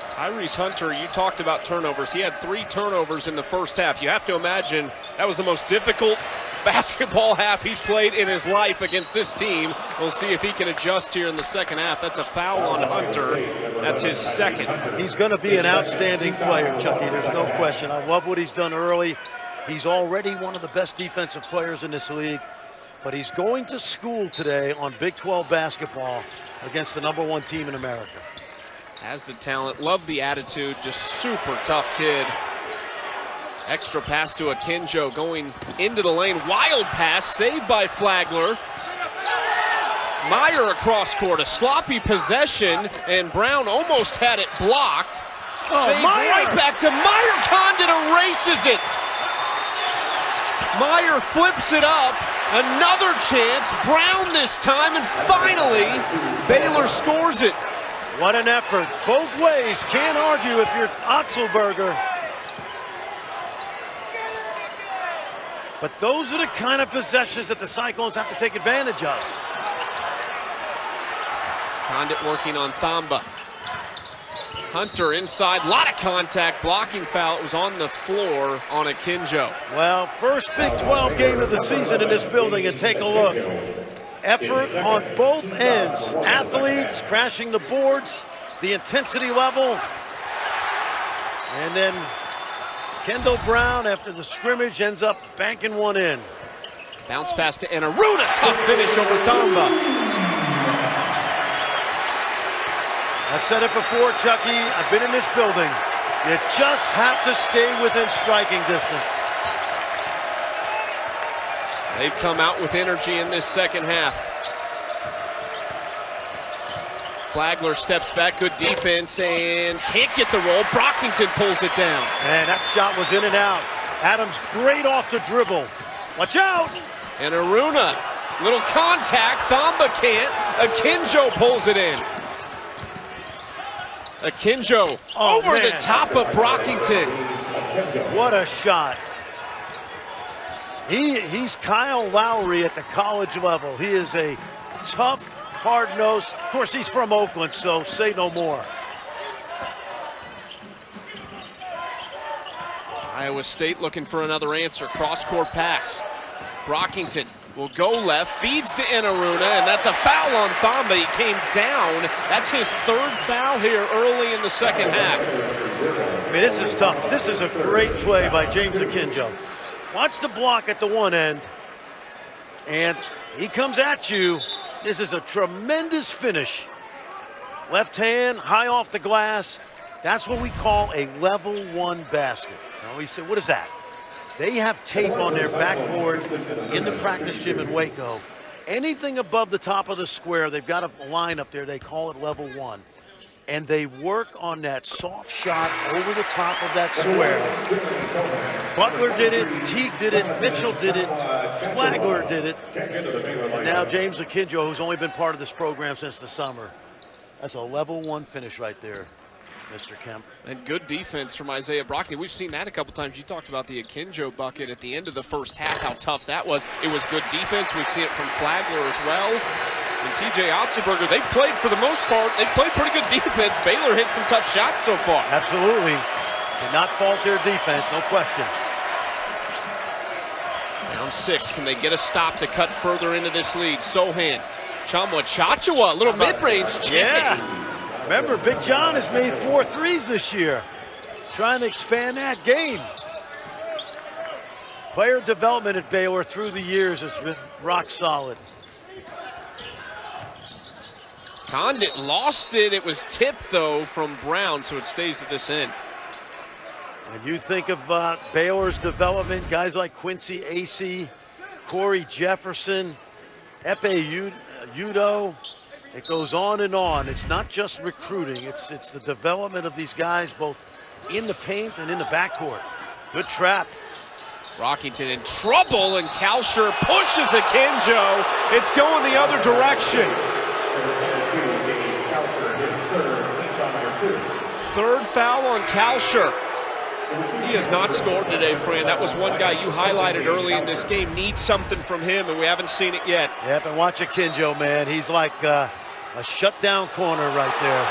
Tyrese Hunter, you talked about turnovers. He had 3 turnovers in the first half. You have to imagine that was the most difficult basketball half he's played in his life against this team. We'll see if he can adjust here in the second half. That's a foul on Hunter. That's his second. He's going to be an outstanding player, Chucky. There's no question. I love what he's done early. He's already one of the best defensive players in this league, but he's going to school today on Big 12 basketball against the #1 team in America. Has the talent, love the attitude, just super tough kid. Extra pass to Akinjo going into the lane. Wild pass saved by Flagler. Meyer across court, a sloppy possession, and Brown almost had it blocked. Saved right back to Meyer. Condit erases it. Meyer flips it up. Another chance. Brown this time, and finally, Baylor scores it. What an effort. Both ways. Can't argue if you're Otzelberger. But those are the kind of possessions that the Cyclones have to take advantage of. Condit working on Thamba. Hunter inside, a lot of contact, blocking foul. It was on the floor on Akinjo. Well, first Big 12 game of the season in this building, and take a look. Effort on both ends. Athletes crashing the boards, the intensity level. And then Kendall Brown, after the scrimmage, ends up banking one in. Bounce pass to Enaruna, tough finish over Thamba. I've said it before, Chucky, I've been in this building. You just have to stay within striking distance. They've come out with energy in this second half. Flagler steps back, good defense, and can't get the roll. Brockington pulls it down. And that shot was in and out. Adams great off the dribble. Watch out! And Aruna, little contact, Thamba can't. Akinjo pulls it in. Akinjo over the top of Brockington. What a shot. He's Kyle Lowry at the college level. He is a tough, hard-nosed. Of course, he's from Oakland, so say no more. Iowa State looking for another answer. Cross-court pass. Brockington will go left, feeds to Aruna, and that's a foul on Thamba. He came down. That's his third foul here early in the second half. I mean, this is tough. This is a great play by James Akinjo. Watch the block at the one end, and he comes at you. This is a tremendous finish. Left hand, high off the glass. That's what we call a level one basket. Now we say, what is that? They have tape on their backboard in the practice gym in Waco. Anything above the top of the square, they've got a line up there, they call it level one. And they work on that soft shot over the top of that square. Butler did it, Teague did it, Mitchell did it, Flagler did it. And now James Akinjo, who's only been part of this program since the summer. That's a level one finish right there, Mr. Kemp. And good defense from Isaiah Brockington. We've seen that a couple times. You talked about the Akinjo bucket at the end of the first half, how tough that was. It was good defense. We've seen it from Flagler as well. And TJ Otzelberger, they played for the most part. They played pretty good defense. Baylor hit some tough shots so far. Absolutely. Cannot fault their defense, no question. Down 6. Can they get a stop to cut further into this lead? Sohan, Chamwa Chachua, little mid-range jam. Yeah. Remember, Big John has made 4 threes this year. Trying to expand that game. Player development at Baylor through the years has been rock solid. Condit lost it. It was tipped, though, from Brown, so it stays at this end. When you think of Baylor's development, guys like Quincy Acey, Corey Jefferson, Epe Udo, it goes on and on. It's not just recruiting. It's the development of these guys both in the paint and in the backcourt. Good trap. Brockington in trouble, and Kalsher pushes Akinjo. It's going the other direction. Third foul on Kalsher. He has not scored today, Fran. That was one guy you highlighted early in this game. Needs something from him, and we haven't seen it yet. Yep, and watch Akinjo, man. He's like a shutdown corner right there.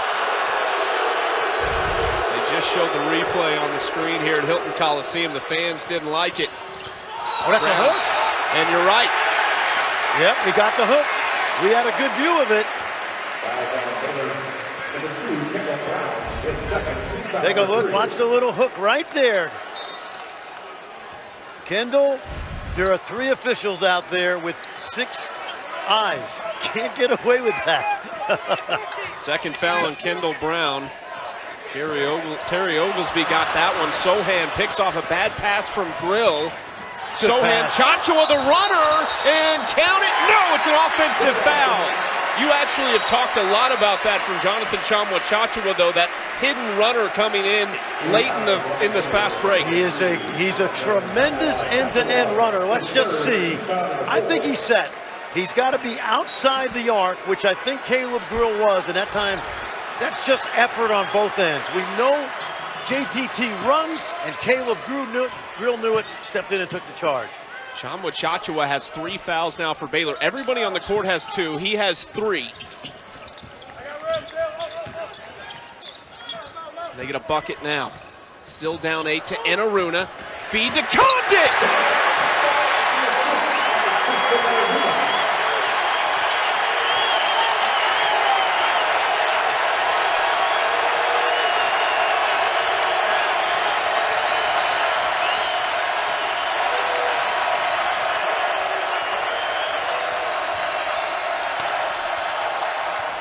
They just showed the replay on the screen here at Hilton Coliseum. The fans didn't like it. Oh, that's a hook? And you're right. Yep, we got the hook. We had a good view of it. Take a look, watch the little hook right there. Kendall, there are 3 officials out there with 6 eyes. Can't get away with that. Second foul on Kendall Brown. Terry Oglesby got that one. Sohan picks off a bad pass from Grill. Sohan, Chachua the runner, and count it. No, it's an offensive foul. You actually have talked a lot about that from Jonathan Chamwa Chachua, though, that hidden runner coming in late in this fast break. He's a tremendous end-to-end runner. Let's just see. I think he's set. He's got to be outside the arc, which I think Caleb Grill was, and that time, that's just effort on both ends. We know JTT runs, and Caleb Grill knew it, stepped in and took the charge. Chamwa Chachua has 3 fouls now for Baylor. Everybody on the court has 2. He has 3. They get a bucket now. Still down 8 to Aruna. Feed to Condit!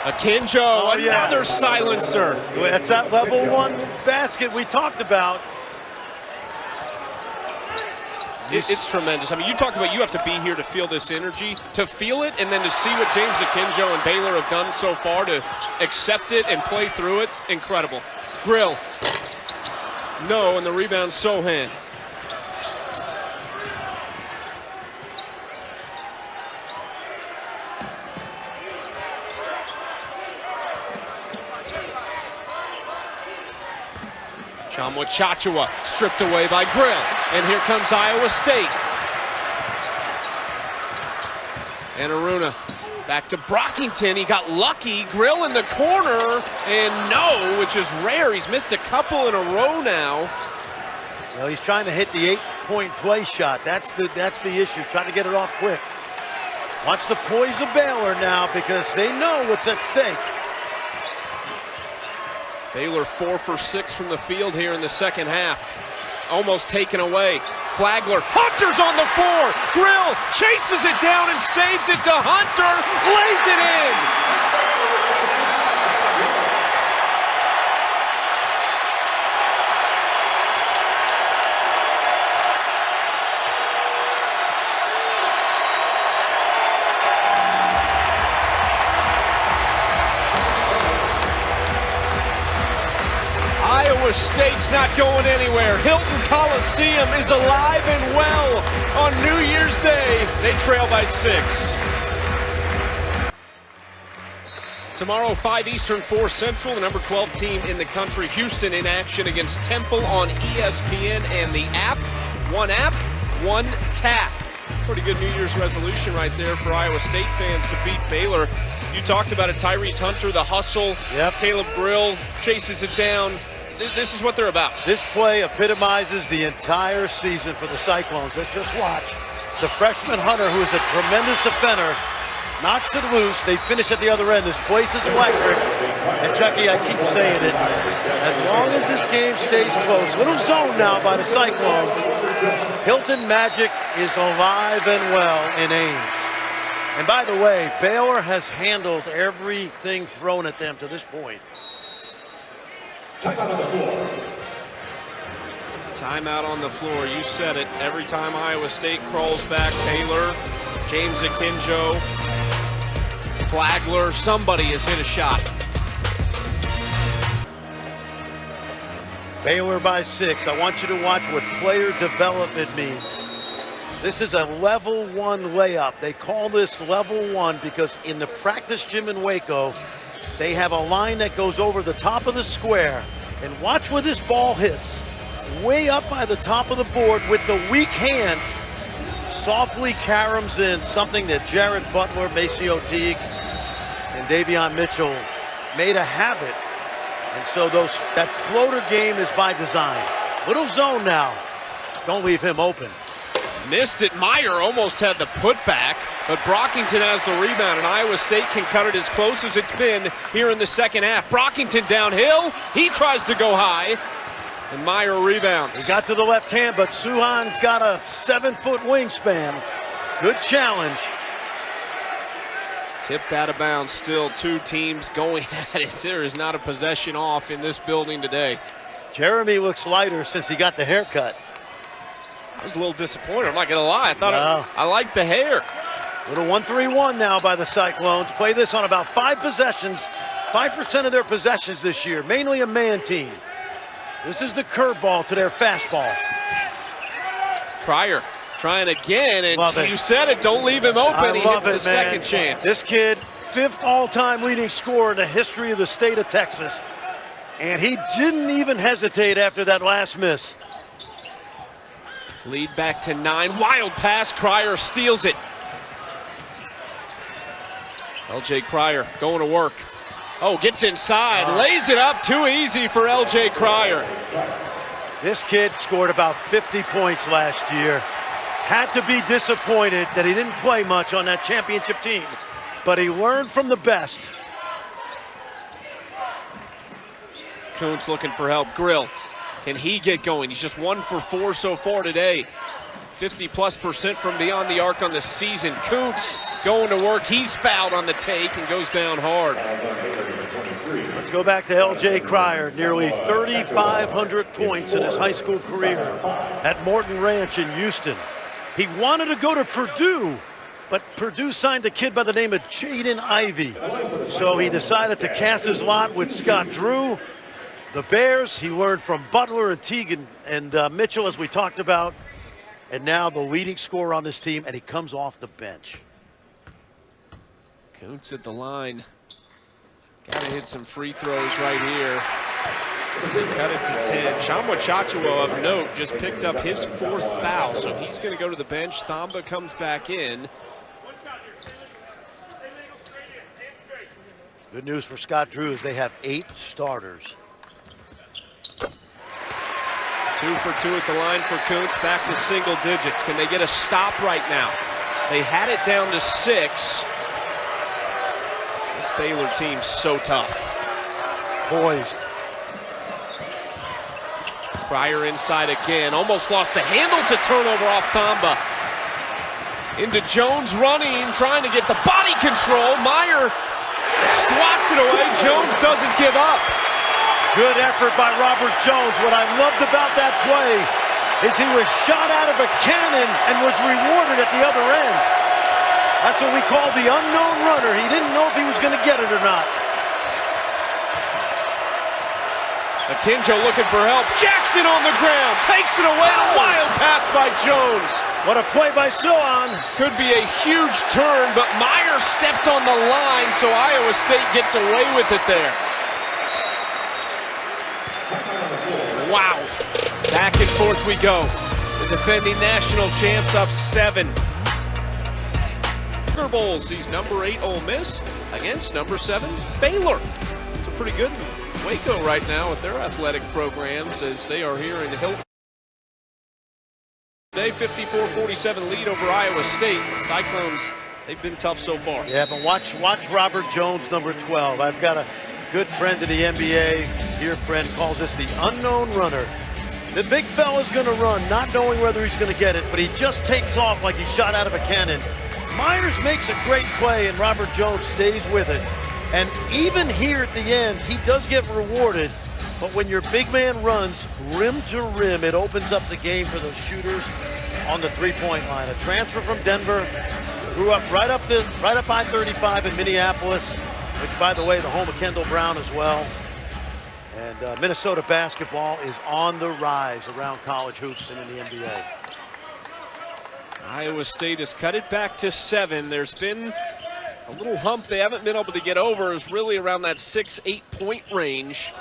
Akinjo, another silencer. That's that level 1 basket we talked about. It's tremendous. I mean, you talked about you have to be here to feel this energy, to feel it, and then to see what James Akinjo and Baylor have done so far to accept it and play through it. Incredible. Grill. No, and the rebound, Sohan. Chachua stripped away by Grill, and here comes Iowa State. And Aruna back to Brockington. He got lucky. Grill in the corner, and no, which is rare. He's missed a couple in a row now. Well, he's trying to hit the 8-point play shot. That's the issue, trying to get it off quick. Watch the poise of Baylor now because they know what's at stake. Baylor 4 for 6 from the field here in the second half. Almost taken away. Flagler, Hunter's on the floor. Grill chases it down and saves it to Hunter. Lays it in. Iowa State's not going anywhere. Hilton Coliseum is alive and well on New Year's Day. They trail by 6. Tomorrow, 5 Eastern, 4 Central, the number 12 team in the country, Houston, in action against Temple on ESPN and the app. One app, one tap. Pretty good New Year's resolution right there for Iowa State fans to beat Baylor. You talked about it, Tyrese Hunter, the hustle. Yep. Caleb Grill chases it down. This is what they're about. This play epitomizes the entire season for the Cyclones. Let's just watch. The freshman Hunter, who is a tremendous defender, knocks it loose. They finish at the other end. This place is electric. And Chucky, I keep saying it, as long as this game stays close. Little zone now by the Cyclones. Hilton Magic is alive and well in Ames. And by the way, Baylor has handled everything thrown at them to this point. Timeout on the floor. Timeout on the floor. You said it. Every time Iowa State crawls back, Baylor, James Akinjo, Flagler, somebody has hit a shot. Baylor by 6. I want you to watch what player development means. This is a level 1 layup. They call this level 1 because in the practice gym in Waco, they have a line that goes over the top of the square. And watch where this ball hits. Way up by the top of the board with the weak hand. Softly caroms in, something that Jared Butler, Maceo Teague, and Davion Mitchell made a habit. And so that floater game is by design. Little zone now. Don't leave him open. Missed it. Meyer almost had the putback, but Brockington has the rebound, and Iowa State can cut it as close as it's been here in the second half. Brockington downhill. He tries to go high, and Meyer rebounds. He got to the left hand, but Suhan's got a 7-foot wingspan. Good challenge. Tipped out of bounds still. Two teams going at it. There is not a possession off in this building today. Jeremy looks lighter since he got the haircut. I was a little disappointed, I'm not going to lie. I thought I liked the hair. Little 1-3-1 now by the Cyclones. Play this on about 5 possessions. 5% of their possessions this year, mainly a man team. This is the curveball to their fastball. Cryer trying again, and love you said it, don't leave him open. He hits the second chance. This kid, 5th all-time leading scorer in the history of the state of Texas. And he didn't even hesitate after that last miss. Lead back to 9. Wild pass. Cryer steals it. LJ Cryer going to work. Oh, gets inside. Lays it up. Too easy for LJ Cryer. This kid scored about 50 points last year. Had to be disappointed that he didn't play much on that championship team. But he learned from the best. Kuntz looking for help. Grill. Can he get going? He's just 1 for 4 so far today. 50+% from beyond the arc on the season. Kuntz going to work. He's fouled on the take and goes down hard. Let's go back to LJ Cryer. Nearly 3,500 points in his high school career at Morton Ranch in Houston. He wanted to go to Purdue, but Purdue signed a kid by the name of Jaden Ivey. So he decided to cast his lot with Scott Drew. The Bears, he learned from Butler and Teagan and Mitchell, as we talked about. And now the leading scorer on this team, and he comes off the bench. Kuntz at the line. Got to hit some free throws right here. Cut it to 10. Chamwa of note just picked up his 4th foul, so he's going to go to the bench. Thamba comes back in. Good news for Scott Drew is they have 8 starters. 2 for 2 at the line for Kuntz, back to single digits. Can they get a stop right now? They had it down to 6. This Baylor team's so tough. Poised. Pryor inside again, almost lost the handle to turnover off Thamba. Into Jones running, trying to get the body control. Meyer swats it away. Jones doesn't give up. Good effort by Robert Jones. What I loved about that play is he was shot out of a cannon and was rewarded at the other end. That's what we call the unknown runner. He didn't know if he was going to get it or not. Akinjo looking for help. Jackson on the ground, takes it away. A wild pass by Jones. What a play by Sohan. Could be a huge turn, but Meyer stepped on the line, so Iowa State gets away with it there. Wow. Back and forth we go. The defending national champs up 7. Bowls sees number 8 Ole Miss against number 7 Baylor. It's a pretty good Waco right now with their athletic programs as they are here in Hilton. Today, 54-47 lead over Iowa State. The Cyclones, they've been tough so far. Yeah, but watch Robert Jones, number 12. I've got a good friend in the NBA, dear friend, calls this the unknown runner. The big fella's going to run, not knowing whether he's going to get it, but he just takes off like he's shot out of a cannon. Myers makes a great play, and Robert Jones stays with it. And even here at the end, he does get rewarded. But when your big man runs rim to rim, it opens up the game for those shooters on the three-point line. A transfer from Denver, grew up right up I-35 in Minneapolis, which, by the way, the home of Kendall Brown as well. And Minnesota basketball is on the rise around college hoops and in the NBA. Iowa State has cut it back to 7. There's been a little hump they haven't been able to get over, is really around that 6-8 point range.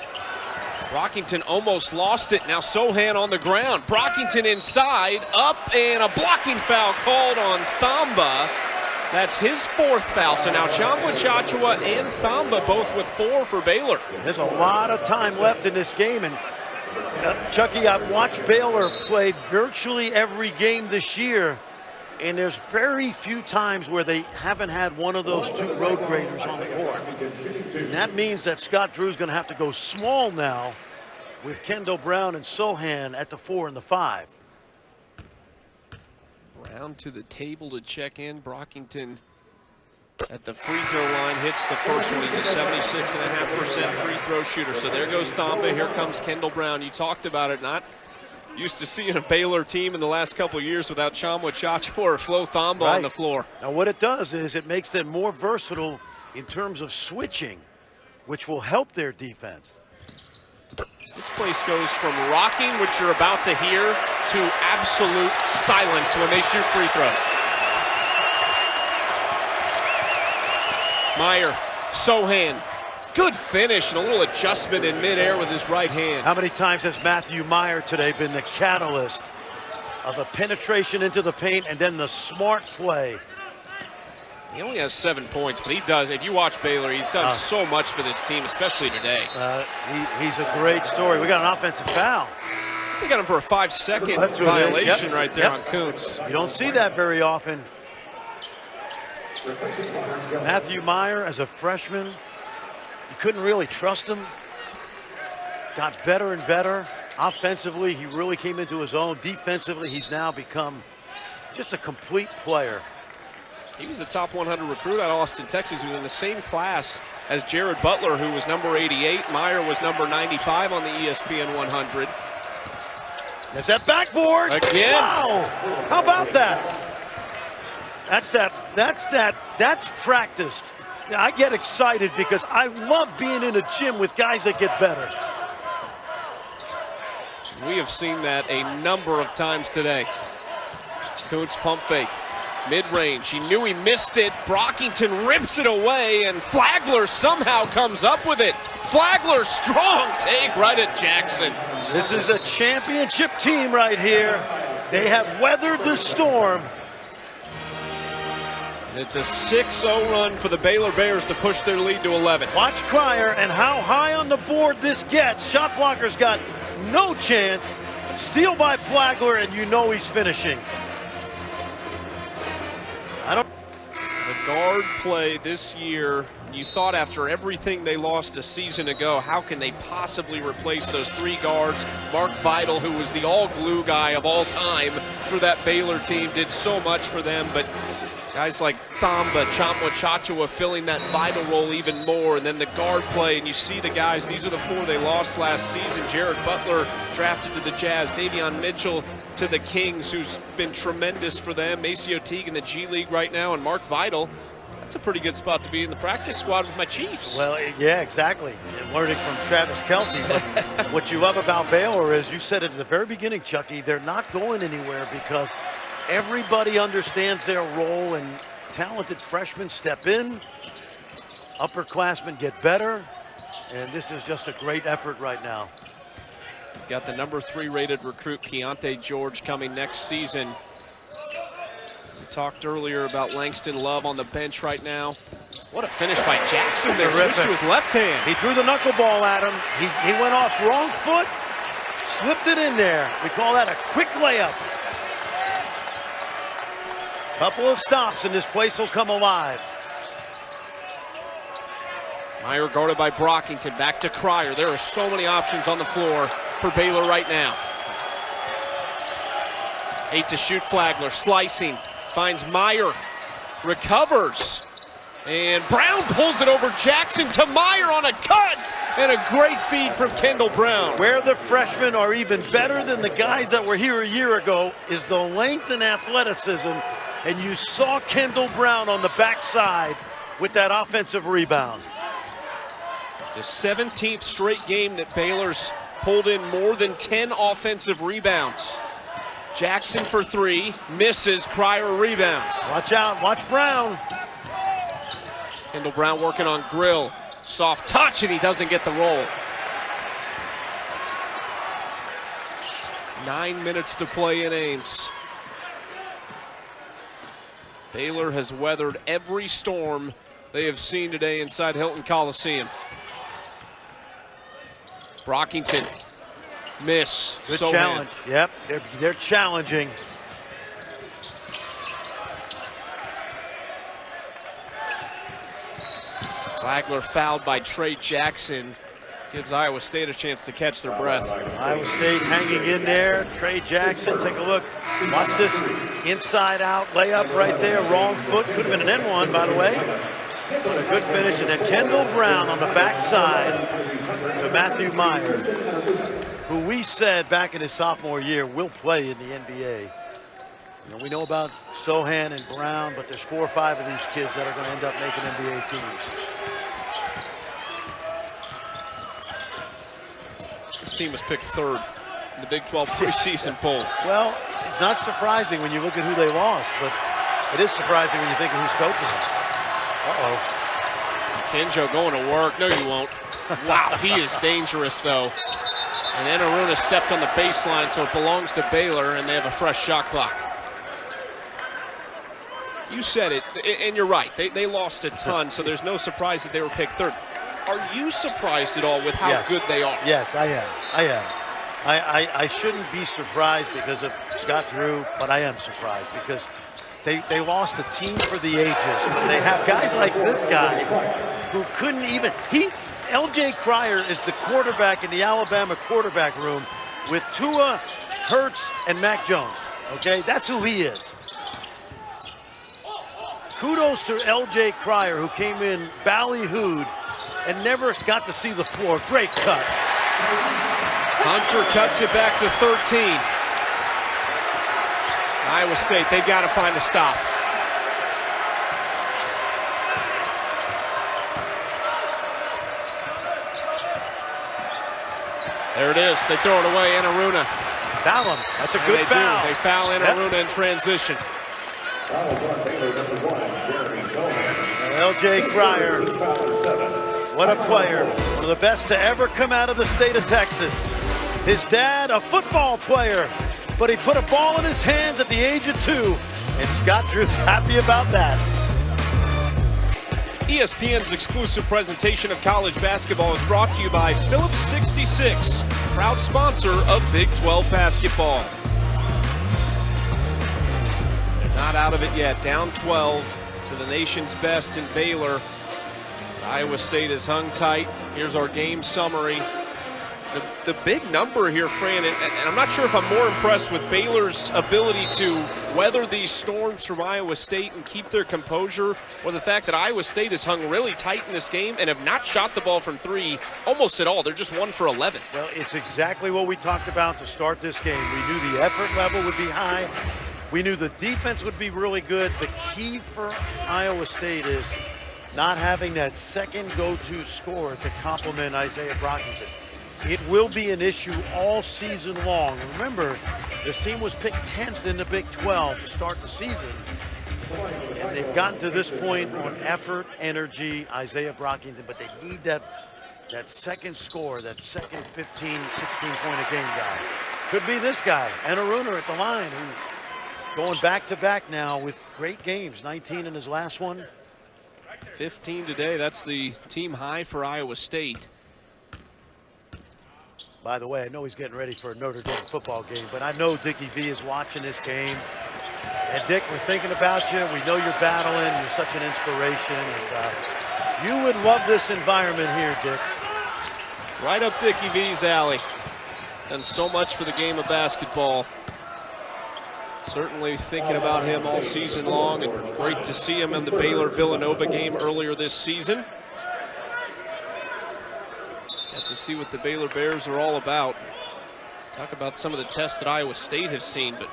Brockington almost lost it. Now Sohan on the ground. Brockington inside, up, and a blocking foul called on Thamba. That's his 4th foul. So now Chamwa and Thamba both with 4 for Baylor. There's a lot of time left in this game, and Chucky, I've watched Baylor play virtually every game this year, and there's very few times where they haven't had one of those 2 road graders on the court. And that means that Scott Drew's going to have to go small now with Kendall Brown and Sohan at the 4 and the 5. Brown to the table to check in. Brockington at the free throw line hits the first one. He's a 76.5% free throw shooter. So there goes Thamba. Here comes Kendall Brown. You talked about it, not used to seeing a Baylor team in the last couple of years without Chamwa or Flo Thamba on the floor. Now what it does is it makes them more versatile in terms of switching, which will help their defense. This place goes from rocking, which you're about to hear, to absolute silence when they shoot free throws. Meyer, Sohan, good finish and a little adjustment in midair with his right hand. How many times has Matthew Meyer today been the catalyst of a penetration into the paint and then the smart play? He only has 7 points, but he does. If you watch Baylor, he's done so much for this team, especially today. He's a great story. We got an offensive foul. They got him for a 5-second violation right there on Kuntz. You don't see that very often. Matthew Meyer, as a freshman, you couldn't really trust him. Got better and better. Offensively, he really came into his own. Defensively, he's now become just a complete player. He was the top 100 recruit out of Austin, Texas. He was in the same class as Jared Butler, who was number 88. Meyer was number 95 on the ESPN 100. There's that backboard. Again. Wow. How about that? That's practiced. I get excited because I love being in a gym with guys that get better. We have seen that a number of times today. Kuntz pump fake, mid-range. He knew he missed it. Brockington rips it away, and Flagler somehow comes up with it. Flagler, strong take right at Jackson. This is a championship team right here. They have weathered the storm. It's a 6-0 run for the Baylor Bears to push their lead to 11. Watch Cryer and how high on the board this gets. Shot blocker's got no chance. Steal by Flagler, and you know he's finishing. The guard play this year, you thought after everything they lost a season ago, how can they possibly replace those three guards? Mark Vidal, who was the all-glue guy of all time for that Baylor team, did so much for them, but guys like Thamba, Chamwa Chachua filling that vital role even more, and then the guard play, and you see the guys, these are the four they lost last season. Jared Butler drafted to the Jazz, Davion Mitchell to the Kings, who's been tremendous for them. Maceo Teague in the G League right now, and Mark Vidal. That's a pretty good spot to be in the practice squad with my Chiefs. Well, yeah, exactly. And learning from Travis Kelce. But what you love about Baylor is, you said it at the very beginning, Chucky, they're not going anywhere because everybody understands their role, and talented freshmen step in, upperclassmen get better, and this is just a great effort right now. Got the number 3 rated recruit Keontae George coming next season. We talked earlier about Langston Love on the bench right now. What a finish by Jackson there, switched to his left hand. He threw the knuckleball at him. He went off wrong foot, slipped it in there. We call that a quick layup. Couple of stops and this place will come alive. Meyer guarded by Brockington, back to Cryer. There are so many options on the floor for Baylor right now. 8 to shoot, Flagler, slicing, finds Meyer, recovers, and Brown pulls it over Jackson to Meyer on a cut, and a great feed from Kendall Brown. Where the freshmen are even better than the guys that were here a year ago is the length and athleticism, and you saw Kendall Brown on the backside with that offensive rebound. It's the 17th straight game that Baylor's pulled in more than 10 offensive rebounds. Jackson for 3, misses, Cryer rebounds. Watch out, watch Brown. Kendall Brown working on Grill. Soft touch, and he doesn't get the roll. 9 minutes to play in Ames. Baylor has weathered every storm they have seen today inside Hilton Coliseum. Brockington, miss. Good challenge. Yep, they're challenging. Flagler fouled by Trey Jackson. Gives Iowa State a chance to catch their breath. Iowa State hanging in there. Trey Jackson, take a look. Watch this inside out layup right there. Wrong foot, could have been an N1, by the way. But a good finish, and then Kendall Brown on the backside to Matthew Meyer, who we said back in his sophomore year will play in the NBA. You know, we know about Sohan and Brown, but there's 4 or 5 of these kids that are going to end up making NBA teams. This team was picked 3rd in the Big 12 preseason poll. Well, it's not surprising when you look at who they lost, but it is surprising when you think of who's coaching them. Uh-oh. Akinjo going to work. No, you won't. Wow, he is dangerous, though. And Enaruna stepped on the baseline, so it belongs to Baylor, and they have a fresh shot clock. You said it, and you're right. They lost a ton, so there's no surprise that they were picked 3rd. Are you surprised at all with how good they are? Yes, I am. I shouldn't be surprised because of Scott Drew, but I am surprised because they lost a team for the ages. They have guys like this guy who couldn't even, LJ Cryer is the quarterback in the Alabama quarterback room with Tua, Hurts, and Mac Jones. Okay, that's who he is. Kudos to LJ Cryer, who came in ballyhooed and never got to see the floor. Great cut. Hunter cuts it back to 13. Iowa State, they've got to find a stop. There it is. They throw it away. Anaruna. Foul him. That's a good foul. They foul Anaruna in transition. L.J. Cryer, what a player. One of the best to ever come out of the state of Texas. His dad, a football player, but he put a ball in his hands at the age of 2, and Scott Drew's happy about that. ESPN's exclusive presentation of college basketball is brought to you by Phillips 66, proud sponsor of Big 12 basketball. They're not out of it yet, down 12 to the nation's best in Baylor. Iowa State is hung tight. Here's our game summary. The big number here, Fran, and I'm not sure if I'm more impressed with Baylor's ability to weather these storms from Iowa State and keep their composure, or the fact that Iowa State has hung really tight in this game and have not shot the ball from 3 almost at all. They're just 1 for 11. Well, it's exactly what we talked about to start this game. We knew the effort level would be high. We knew the defense would be really good. The key for Iowa State is not having that second go-to scorer to complement Isaiah Brockington. It will be an issue all season long. Remember, this team was picked 10th in the Big 12 to start the season. And they've gotten to this point on effort, energy, Isaiah Brockington, but they need that second score, that second 15, 16-point-a-game guy. Could be this guy, Anaruna at the line, who's going back-to-back now with great games, 19 in his last one. 15 today, that's the team high for Iowa State. By the way, I know he's getting ready for a Notre Dame football game, but I know Dickie V is watching this game. And Dick, we're thinking about you. We know you're battling. You're such an inspiration. And you would love this environment here, Dick. Right up Dickie V's alley. And so much for the game of basketball. Certainly thinking about him all season long, and great to see him in the Baylor-Villanova game earlier this season. Got to see what the Baylor Bears are all about. Talk about some of the tests that Iowa State has seen, but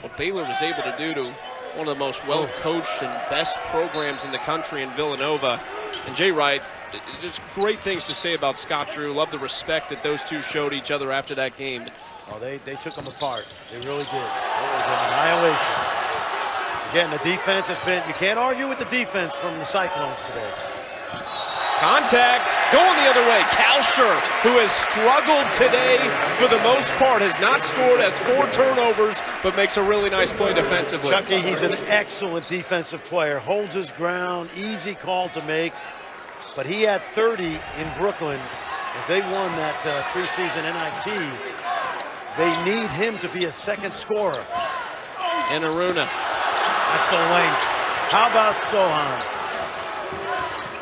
what Baylor was able to do to one of the most well-coached and best programs in the country in Villanova. And Jay Wright, just great things to say about Scott Drew. Love the respect that those two showed each other after that game. Oh, they took them apart. They really did. It was an annihilation. Again, the defense has been, you can't argue with the defense from the Cyclones today. Contact, going the other way. Kalsher, who has struggled today for the most part, has not scored, has 4 turnovers, but makes a really nice play defensively. Chucky, he's an excellent defensive player, holds his ground, easy call to make, but he had 30 in Brooklyn as they won that preseason NIT. They need him to be a second scorer. Anaruna. That's the length. How about Sohan?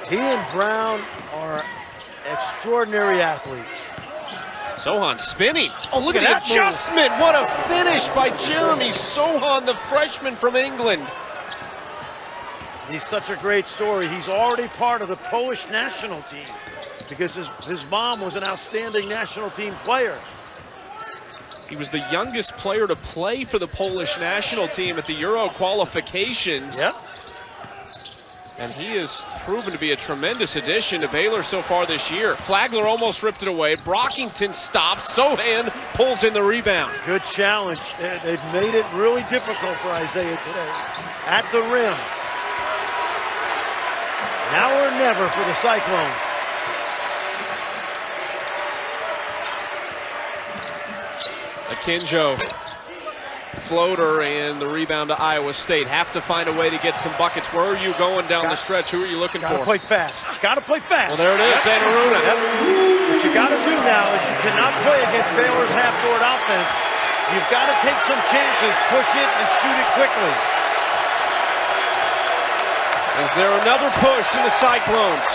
He and Brown are extraordinary athletes. Sohan spinning. Oh, look at the adjustment. What a finish by Jeremy Sohan, the freshman from England. He's such a great story. He's already part of the Polish national team because his mom was an outstanding national team player. He was the youngest player to play for the Polish national team at the Euro qualifications. Yep. And he has proven to be a tremendous addition to Baylor so far this year. Flagler almost ripped it away. Brockington stops. Sohan pulls in the rebound. Good challenge. They've made it really difficult for Isaiah today. At the rim. Now or never for the Cyclones. Akinjo, floater, and the rebound to Iowa State. Have to find a way to get some buckets. Where are you going down the stretch? Who are you looking for? Gotta play fast. Gotta play fast. Well, there it is, Anaruna. What you gotta do now is you cannot play against Baylor's half-court offense. You've got to take some chances, push it, and shoot it quickly. Is there another push in the Cyclones?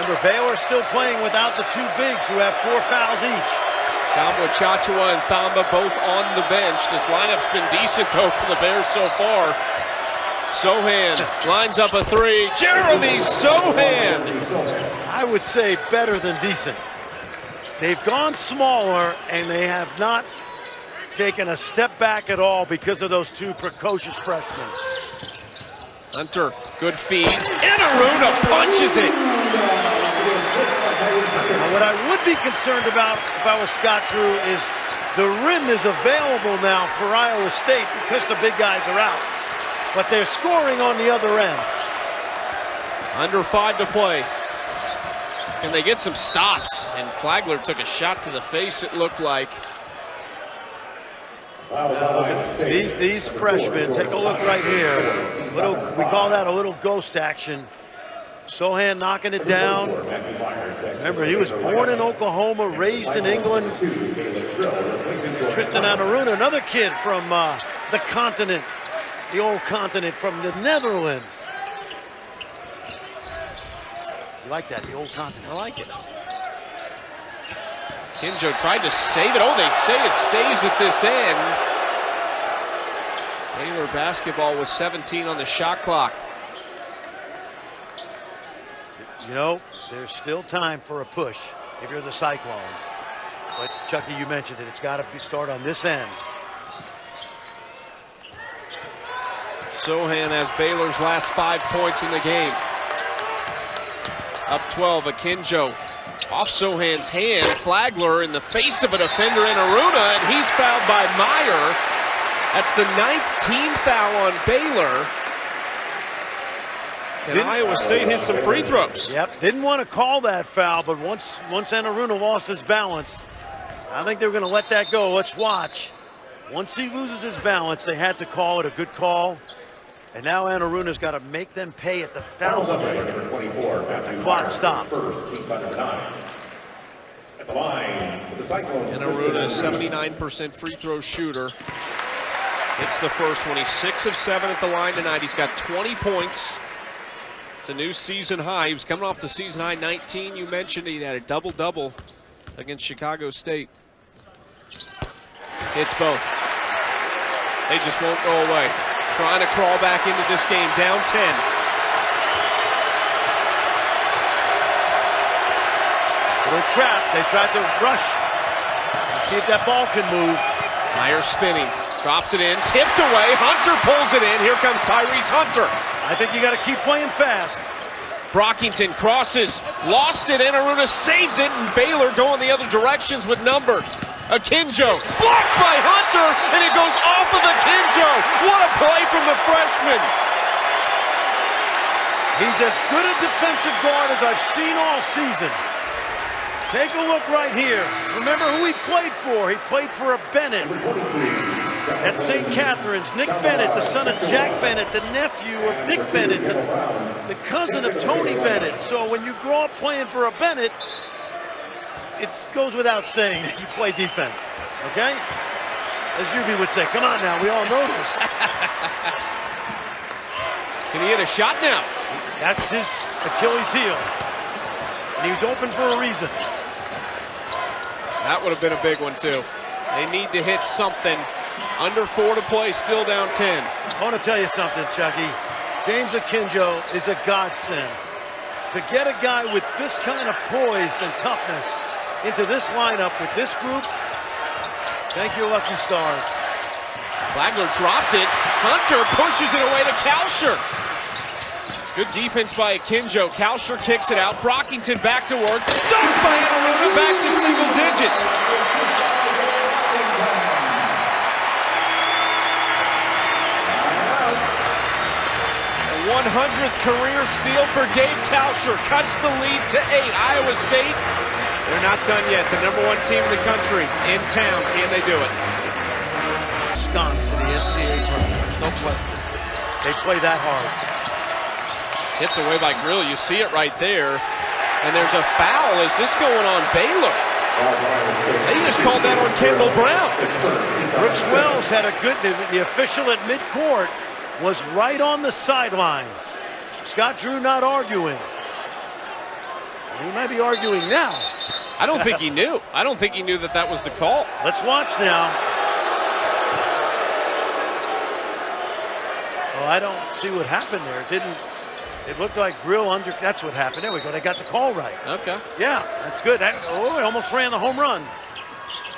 Remember, Baylor still playing without the 2 bigs who have 4 fouls each. Chamba, Chachua, and Thamba both on the bench. This lineup's been decent, though, for the Bears so far. Sohan lines up a 3. Jeremy Sohan! I would say better than decent. They've gone smaller, and they have not taken a step back at all because of those two precocious freshmen. Hunter, good feed. Aruna punches it. Now, what I would be concerned about if I was Scott Drew is the rim is available now for Iowa State because the big guys are out. But they're scoring on the other end. Under 5 to play. Can they get some stops? And Flagler took a shot to the face, it looked like. These freshmen, take a look right here. We call that a little ghost action. Sohan knocking it down. Remember, he was born in Oklahoma, raised in England. Tristan Aruna, another kid from the continent, the old continent, from the Netherlands. You like that, the old continent? I like it. Akinjo tried to save it. Oh, they say it stays at this end. Baylor basketball with 17 on the shot clock. You know, there's still time for a push if you're the Cyclones. But Chucky, you mentioned it. It's got to start on this end. Sohan has Baylor's last 5 points in the game. Up 12, Akinjo. Off Sohan's hand, Flagler in the face of a defender in Aruna, and he's fouled by Meyer. That's the 9th team foul on Baylor. And Iowa State hit some free throws. Yep, didn't want to call that foul, but once Aruna lost his balance, I think they were going to let that go. Let's watch. Once he loses his balance, they had to call it a good call. And now Aruna's got to make them pay at the foul line. The clock stopped. And Aruna, 79% free throw shooter. Hits the first one. He's 6 of 7 at the line tonight. He's got 20 points. It's a new season high. He was coming off the season high 19. You mentioned he had a double-double against Chicago State. It's both. They just won't go away. Trying to crawl back into this game, down 10. Little trap. They tried to rush. See if that ball can move. Meyer spinning. Drops it in. Tipped away. Hunter pulls it in. Here comes Tyrese Hunter. I think you got to keep playing fast. Brockington crosses. Lost it. And Aruna saves it. And Baylor going the other directions with numbers. Akinjo blocked by Hunter, and it goes off of Akinjo. What a play from the freshman. He's as good a defensive guard as I've seen all season. Take a look right here. Remember who he played for. He played for a Bennett at St. Catherine's. Nick Bennett, the son of Jack Bennett, the nephew of Dick Bennett, the cousin of Tony Bennett. So when you grow up playing for a Bennett, it goes without saying that you play defense, okay? As Yubi would say, come on now, we all know this. Can he hit a shot now? That's his Achilles heel. And he was open for a reason. That would have been a big one too. They need to hit something. Under 4 to play, still down 10. I want to tell you something, Chucky. James Akinjo is a godsend. To get a guy with this kind of poise and toughness into this lineup with this group, thank your lucky stars. Flagler dropped it. Hunter pushes it away to Kalsher. Good defense by Akinjo. Kalsher kicks it out. Brockington back to work. Dunked by Aruna, back to single digits. A 100th career steal for Gabe Kalsher. Cuts the lead to 8. Iowa State, they're not done yet. The #1 team in the country in town. Can they do it? Sconce to the NCAA tournament. No question. They play that hard. Tipped away by Grill. You see it right there. And there's a foul. Is this going on Baylor? They just called that on Kendall Brown. Brooks Wells had a good, the official at midcourt was right on the sideline. Scott Drew not arguing. He might be arguing now. I don't think he knew. I don't think he knew that that was the call. Let's watch now. Well, I don't see what happened there. It looked like Grill under. That's what happened. There we go. They got the call right. Okay. Yeah, that's good. It almost ran the home run.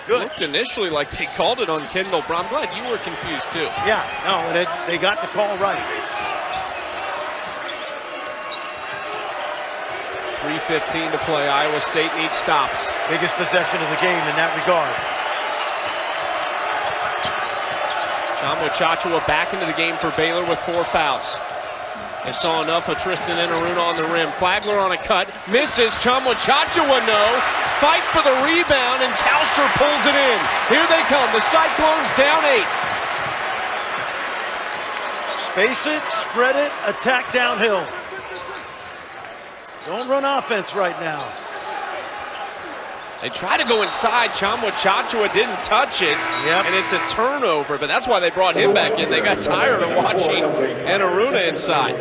Good. Looked initially like they called it on Kendall Brown. I'm glad you were confused too. Yeah, no, they got the call right. 3:15 to play. Iowa State needs stops. Biggest possession of the game in that regard. Chamo Chachua back into the game for Baylor with 4 fouls. They saw enough of Tristan Enaruna on the rim. Flagler on a cut, misses. Chamo Chachua no. Fight for the rebound, and Kalsher pulls it in. Here they come, the Cyclones down 8. Space it, spread it, attack downhill. Don't run offense right now. They try to go inside. Chamo Chachua didn't touch it, and it's a turnover, but that's why they brought him back in. They got tired of watching Enaruna inside.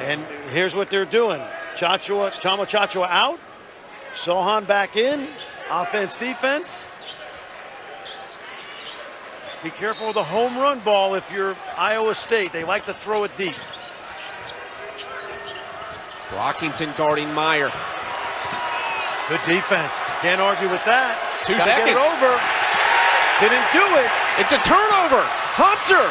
And here's what they're doing. Chamo Chachua out. Sohan back in. Offense, defense. Just be careful with the home run ball if you're Iowa State. They like to throw it deep. Brockington guarding Meyer. Good defense. Can't argue with that. 2 Gotta seconds. Get it over. Didn't do it. It's a turnover. Hunter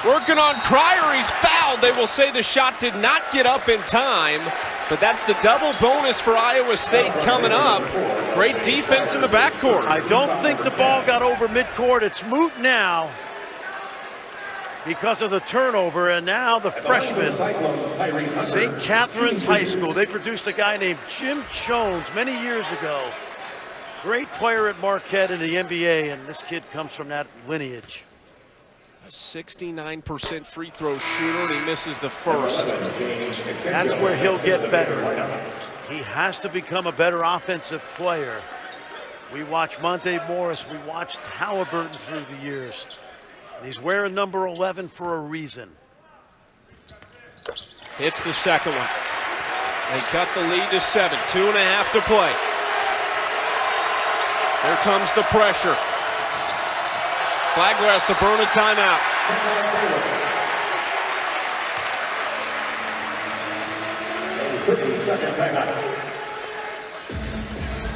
working on Cryer. He's fouled. They will say the shot did not get up in time, but that's the double bonus for Iowa State coming up. Great defense in the backcourt. I don't think the ball got over midcourt. It's moot now because of the turnover, and now the freshman, St. Catherine's High School. They produced a guy named Jim Jones many years ago. Great player at Marquette in the NBA, and this kid comes from that lineage. A 69% free throw shooter, and he misses the first. That's where he'll get better. He has to become a better offensive player. We watched Monte Morris, we watched Halliburton through the years. And he's wearing number 11 for a reason. Hits the second one. They cut the lead to 7, 2.5 to play. Here comes the pressure. Flagler has to burn a timeout.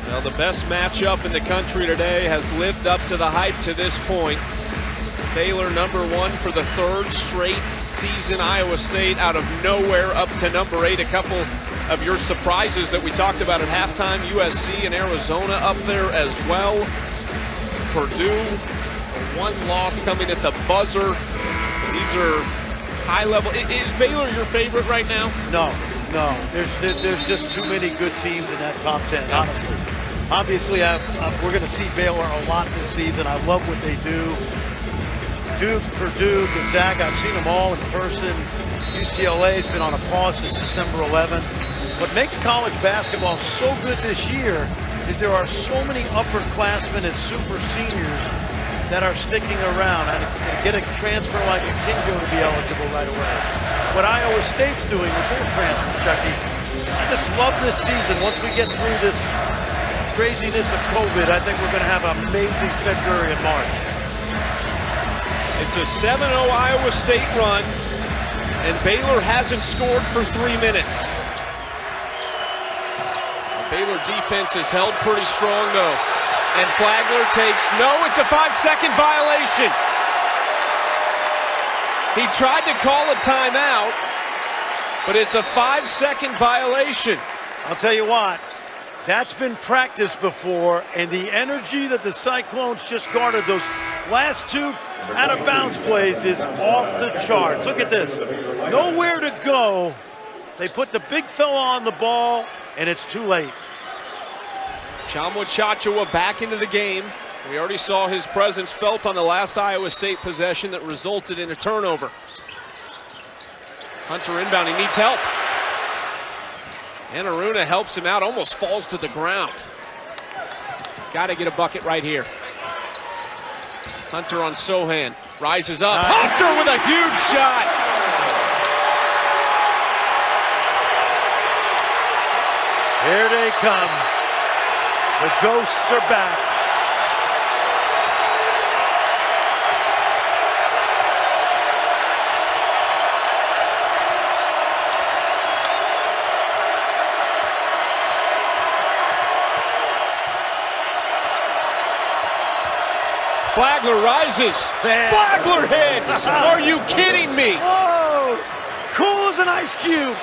Well, the best matchup in the country today has lived up to the hype to this point. Baylor #1 for the 3rd straight season. Iowa State out of nowhere up to number 8. A couple of your surprises that we talked about at halftime. USC and Arizona up there as well. Purdue, one loss coming at the buzzer. These are high level. Is Baylor your favorite right now? No. There's just too many good teams in that top 10, honestly. Obviously, we're going to see Baylor a lot this season. I love what they do. Duke, Purdue, Gonzaga, I've seen them all in person. UCLA's been on a pause since December 11th. What makes college basketball so good this year is there are so many upperclassmen and super seniors that are sticking around. And get a transfer like Akinjo to be eligible right away. What Iowa State's doing with their transfer, Chucky, I just love this season. Once we get through this craziness of COVID, I think we're going to have an amazing February and March. It's a 7-0 Iowa State run, and Baylor hasn't scored for 3 minutes. The Baylor defense has held pretty strong, though. And Flagler takes, no, it's a 5-second violation. He tried to call a timeout, but it's a 5-second violation. I'll tell you what, that's been practiced before, and the energy that the Cyclones just garnered those last 2 out-of-bounds plays is off the charts. Look at this. Nowhere to go. They put the big fella on the ball, and it's too late. Chamo Chachua back into the game. We already saw his presence felt on the last Iowa State possession that resulted in a turnover. Hunter inbound, he needs help. Enaruna helps him out, almost falls to the ground. Got to get a bucket right here. Hunter on Sohan, rises up. Hunter with a huge shot. Here they come. The ghosts are back. Flagler rises. Man. Flagler hits. Are you kidding me? Oh, cool as an ice cube.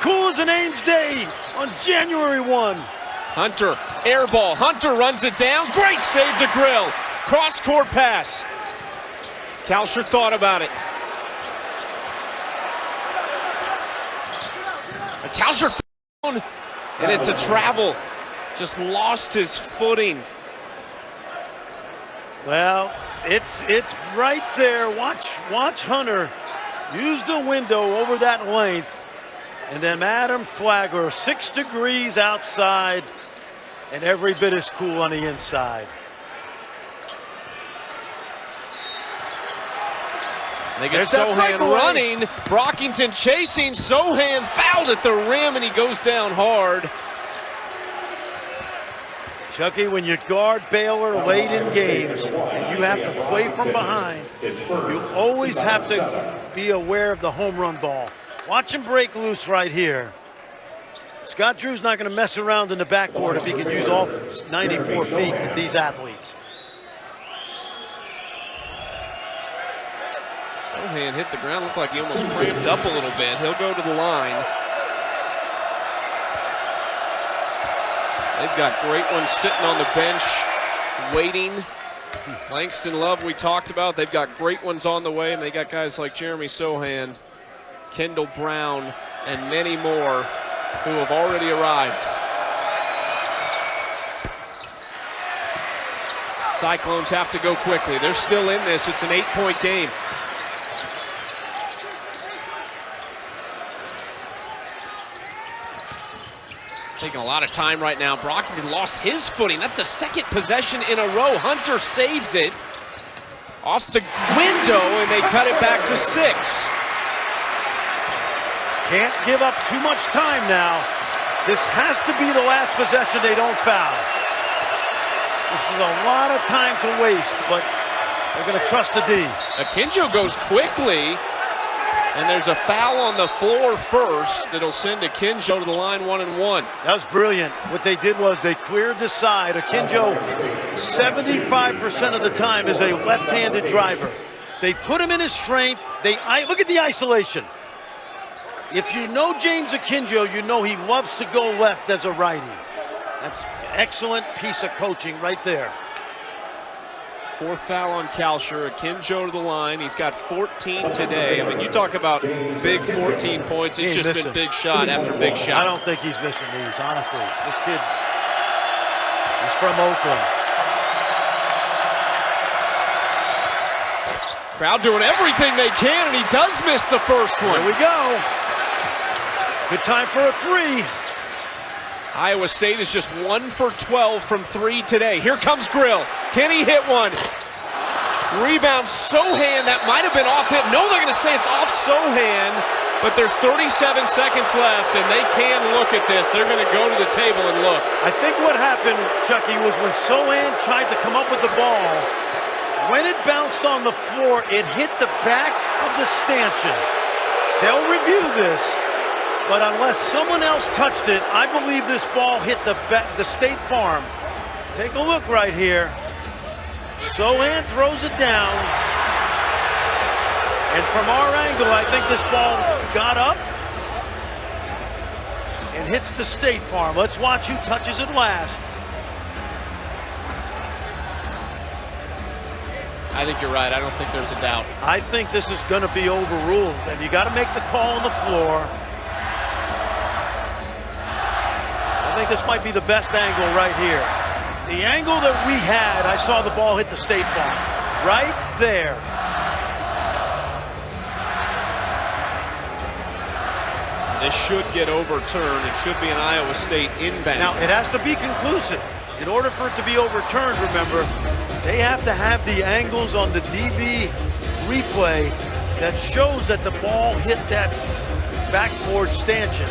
Cool as an Ames day on January 1. Hunter, air ball. Hunter runs it down. Great save to Grill. Cross-court pass. Kalsher thought about it. Kalsher down, and it's a travel. Just lost his footing. Well, it's right there. Watch Hunter use the window over that length. And then Adam Flagler, 6 degrees outside, and every bit as cool on the inside. They get Sohan running. Brockington chasing. Sohan fouled at the rim, and he goes down hard. Chucky, when you guard Baylor late in games and you have to play from behind, you always have to be aware of the home run ball. Watch him break loose right here. Scott Drew's not going to mess around in the backcourt if he can use all 94 feet with these athletes. Sohan hit the ground. Looked like he almost cramped up a little bit. He'll go to the line. They've got great ones sitting on the bench, waiting. Langston Love, we talked about. They've got great ones on the way, and they got guys like Jeremy Sohan, Kendall Brown, and many more who have already arrived. Cyclones have to go quickly. They're still in this. It's an 8-point game. Taking a lot of time right now. Brockington lost his footing. That's the second possession in a row. Hunter saves it off the window, and they cut it back to 6. Can't give up too much time now. This has to be the last possession they don't foul. This is a lot of time to waste, but they're going to trust the D. Akinjo goes quickly, and there's a foul on the floor first that'll send Akinjo to the line 1-and-1. That was brilliant. What they did was they cleared the side. Akinjo, 75% of the time, is a left-handed driver. They put him in his strength. Look at the isolation. If you know James Akinjo, you know he loves to go left as a righty. That's an excellent piece of coaching right there. 4th foul on Kalsher. Akinjo to the line. He's got 14 today. I mean, you talk about big 14 points. It's just been big shot after big shot. I don't think he's missing these, honestly. This kid, he's from Oakland. Crowd doing everything they can, and he does miss the first one. Here we go. Good time for a 3. Iowa State is just 1 for 12 from 3 today. Here comes Grill. Can he hit one? Rebound Sohan. That might have been off him. No, they're going to say it's off Sohan, but there's 37 seconds left, and they can look at this. They're going to go to the table and look. I think what happened, Chucky, was when Sohan tried to come up with the ball, when it bounced on the floor, it hit the back of the stanchion. They'll review this. But unless someone else touched it, I believe this ball hit the State Farm. Take a look right here. Sohan throws it down. And from our angle, I think this ball got up and hits the State Farm. Let's watch who touches it last. I think you're right. I don't think there's a doubt. I think this is going to be overruled. And you got to make the call on the floor. I think this might be the best angle right here. The angle that we had, I saw the ball hit the State Farm. Right there. This should get overturned. It should be an Iowa State inbound. Now, it has to be conclusive. In order for it to be overturned, remember, they have to have the angles on the DV replay that shows that the ball hit that backboard stanchion.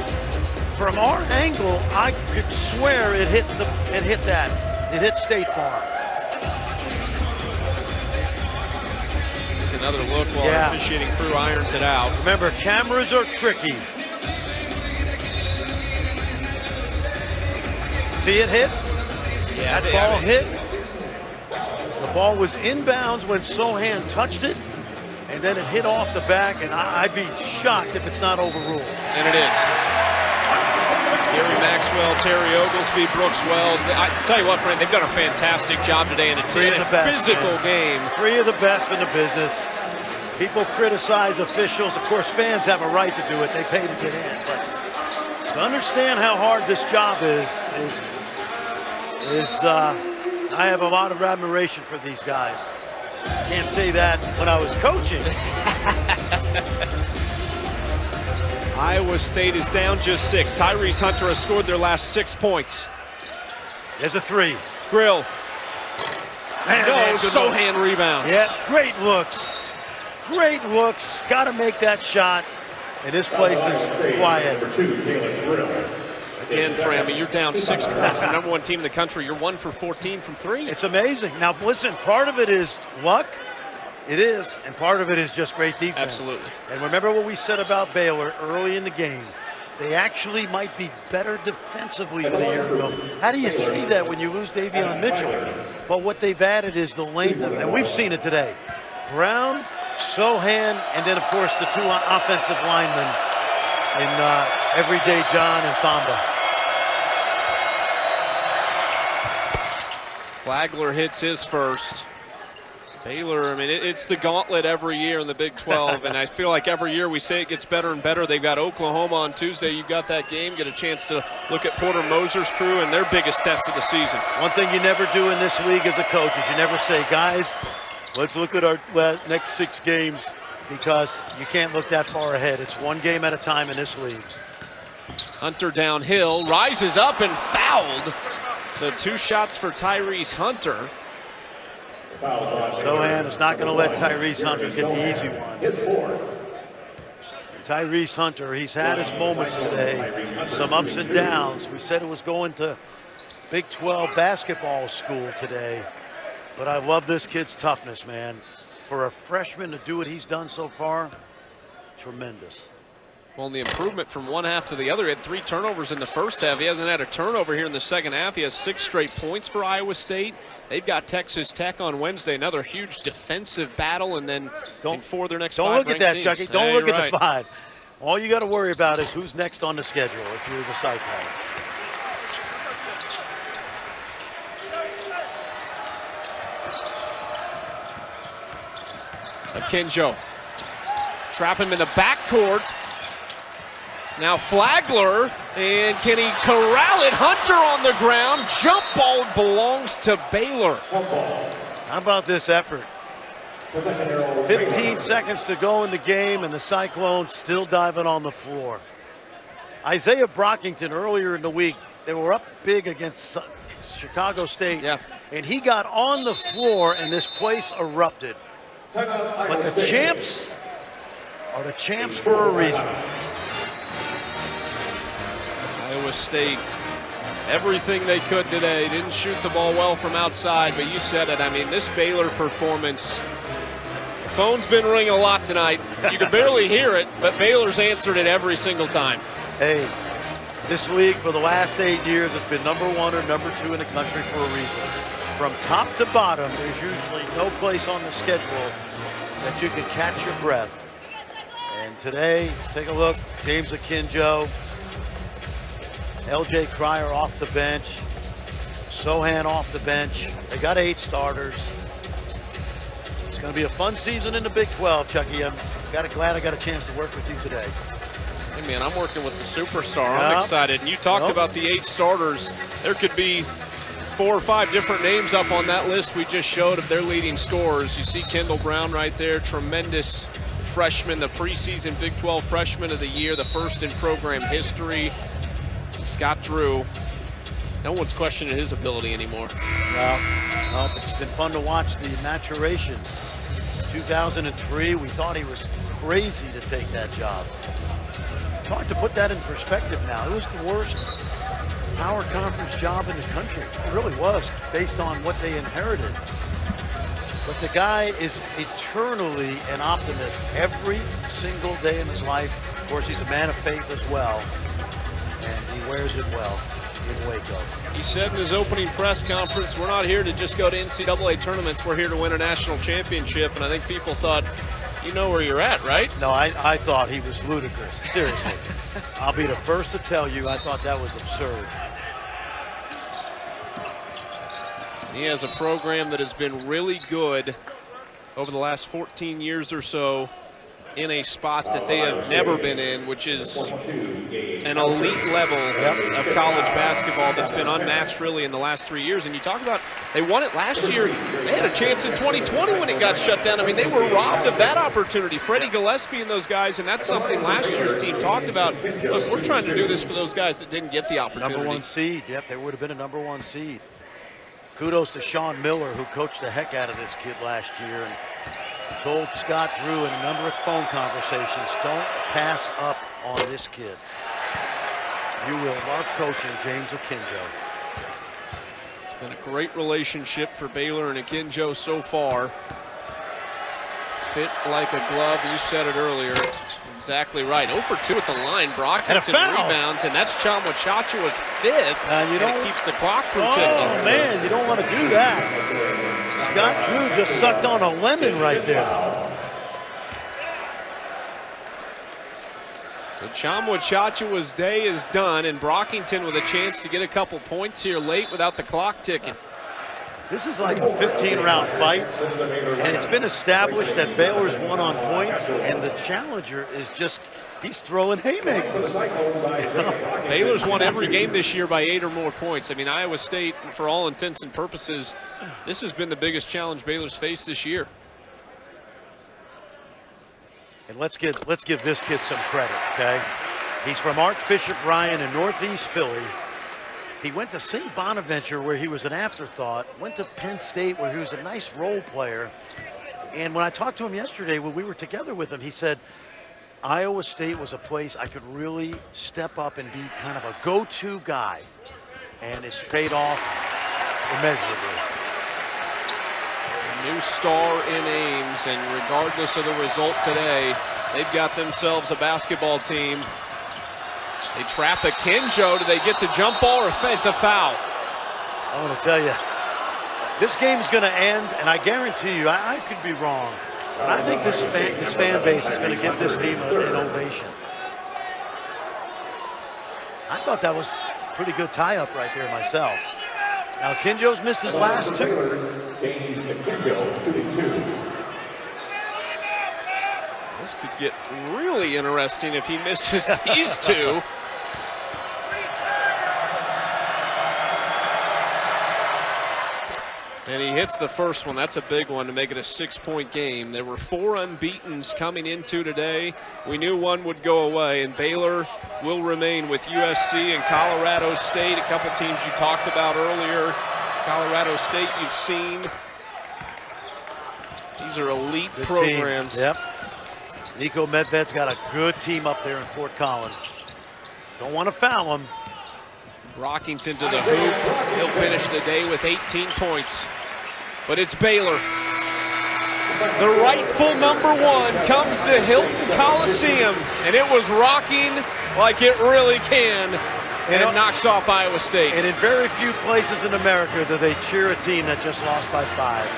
From our angle, I could swear it hit that. It hit State Farm. Take another look while the officiating crew irons it out. Remember, cameras are tricky. See it hit? Yeah, that ball hit. The Ball was inbounds when Sohan touched it, and then it hit off the back, and I'd be shocked if it's not overruled. And it is. Gary Maxwell, Terry Oglesby, Brooks Wells. I tell you what, Frank, they've done a fantastic job today in a physical game. 3 of the best in the business. People criticize officials. Of course, fans have a right to do it. They pay to get in. But to understand how hard this job is I have a lot of admiration for these guys. Can't say that when I was coaching. Iowa State is down just 6. Tyrese Hunter has scored their last 6 points. There's a 3. Grill. Man, Sohan rebounds. Yeah, great looks. Great looks. Got to make that shot. And this place is quiet. Again, Frammy, you're down 6 points. That's the #1 team in the country. You're 1 for 14 from 3. It's amazing. Now, listen, part of it is luck. It is, and part of it is just great defense. Absolutely. And remember what we said about Baylor early in the game. They actually might be better defensively than a year ago. How do you say that when you lose Davion Mitchell? But what they've added is the length of it, and we've seen it today. Brown, Sohan, and then, of course, the 2 offensive linemen in Everyday John and Thamba. Flagler hits his first. Baylor, I mean, it's the gauntlet every year in the Big 12, and I feel like every year we say it gets better and better. They've got Oklahoma on Tuesday. You've got that game. Get a chance to look at Porter Moser's crew and their biggest test of the season. One thing you never do in this league as a coach is you never say, guys, let's look at our next 6 games, because you can't look that far ahead. It's 1 game at a time in this league. Hunter downhill, rises up and fouled. So 2 shots for Tyrese Hunter. Sohan is not going to let Tyrese Hunter get the easy one. Tyrese Hunter, he's had his moments today, some ups and downs. We said it was going to Big 12 basketball school today, but I love this kid's toughness, man. For a freshman to do what he's done so far, tremendous. Well, the improvement from one half to the other. He had 3 turnovers in the first half. He hasn't had a turnover here in the second half. He has 6 straight points for Iowa State. They've got Texas Tech on Wednesday. Another huge defensive battle, and then for their next 5 Don't look at that, teams. Chucky. Don't look at the 5. All you got to worry about is who's next on the schedule if you're the Cyclones. Akinjo. Trap him in the backcourt. Now Flagler, and can he corral it? Hunter on the ground. Jump ball belongs to Baylor. How about this effort? 15 seconds to go in the game, and the Cyclones still diving on the floor. Isaiah Brockington earlier in the week, they were up big against Chicago State, and he got on the floor, and this place erupted. But the champs are the champs for a reason. Iowa State, everything they could today. Didn't shoot the ball well from outside, but you said it. I mean, this Baylor performance, the phone's been ringing a lot tonight. You can barely hear it, but Baylor's answered it every single time. Hey, this league for the last 8 years has been #1 or #2 in the country for a reason. From top to bottom, there's usually no place on the schedule that you can catch your breath. And today, take a look, James Akinjo, LJ Cryer off the bench, Sohan off the bench. They got 8 starters. It's going to be a fun season in the Big 12, Chucky. I'm glad I got a chance to work with you today. Hey man, I'm working with the superstar. I'm excited. And you talked about the 8 starters. There could be 4 or 5 different names up on that list we just showed of their leading scorers. You see Kendall Brown right there, tremendous freshman, the preseason Big 12 freshman of the year, the first in program history. Scott Drew, no one's questioning his ability anymore. Well, it's been fun to watch the maturation. 2003, we thought he was crazy to take that job. It's hard to put that in perspective now. It was the worst power conference job in the country. It really was, based on what they inherited. But the guy is eternally an optimist every single day in his life. Of course, he's a man of faith as well, and he wears it well. in Waco. He said in his opening press conference, we're not here to just go to NCAA tournaments, we're here to win a national championship. And I think people thought, you know where you're at, right? No, I thought he was ludicrous. Seriously. I'll be the first to tell you, I thought that was absurd. He has a program that has been really good over the last 14 years or so in a spot that they have never been in, which is an elite level of college basketball that's been unmatched really in the last 3 years. And you talk about, they won it last year. They had a chance in 2020 when it got shut down. I mean, they were robbed of that opportunity. Freddie Gillespie and those guys, and that's something last year's team talked about. Look, we're trying to do this for those guys that didn't get the opportunity. Number 1 seed, yep, they would have been a number 1 seed. Kudos to Sean Miller, who coached the heck out of this kid last year and told Scott Drew in a number of phone conversations, don't pass up on this kid. You will love coaching James Akinjo. It's been a great relationship for Baylor and Akinjo so far. Fit like a glove, you said it earlier. Exactly right. 0 for 2 at the line. Brockington rebounds, and that's Chama Chachua's 5th. And it keeps the clock from ticking. Oh, man, you don't want to do that. Scott Drew just sucked on a lemon right there. So Chama Chachua's day is done, and Brockington with a chance to get a couple points here late without the clock ticking. This is like a 15-round fight, and it's been established that Baylor's won on points, and the challenger is just, he's throwing haymakers. Baylor's won every game this year by 8 or more points. I mean, Iowa State, for all intents and purposes, this has been the biggest challenge Baylor's faced this year. And let's give this kid some credit, okay? He's from Archbishop Ryan in Northeast Philly. He went to St. Bonaventure, where he was an afterthought, went to Penn State, where he was a nice role player. And when I talked to him yesterday, when we were together with him, he said, Iowa State was a place I could really step up and be kind of a go-to guy. And it's paid off immeasurably. A new star in Ames, and regardless of the result today, they've got themselves a basketball team. They trap Akinjo. Do they get the jump ball or it's a foul? I want to tell you, this game's going to end, and I guarantee you, I could be wrong, but I think this fan base is going to give this team an ovation. I thought that was a pretty good tie-up right there myself. Now, Akinjo's missed his last 2. James Akinjo shooting 2. This could get really interesting if he misses these 2. And he hits the first one. That's a big one to make it a 6-point game. There were 4 unbeatens coming into today. We knew one would go away, and Baylor will remain with USC and Colorado State, a couple teams you talked about earlier. Colorado State you've seen. These are elite good programs. Team. Yep. Nico Medved's got a good team up there in Fort Collins. Don't want to foul him. Brockington to the hoop. He'll finish the day with 18 points. But it's Baylor. The rightful number 1 comes to Hilton Coliseum, and it was rocking like it really can, and it knocks off Iowa State. And in very few places in America do they cheer a team that just lost by 5.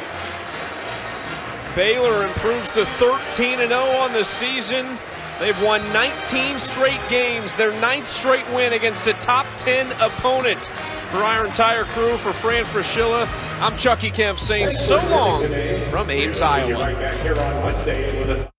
Baylor improves to 13-0 on the season. They've won 19 straight games, their 9th straight win against a top 10 opponent. For our entire crew, for Fran Fraschilla, I'm Chucky Kemp saying so long from Ames, Iowa. Right back here on Wednesday with us.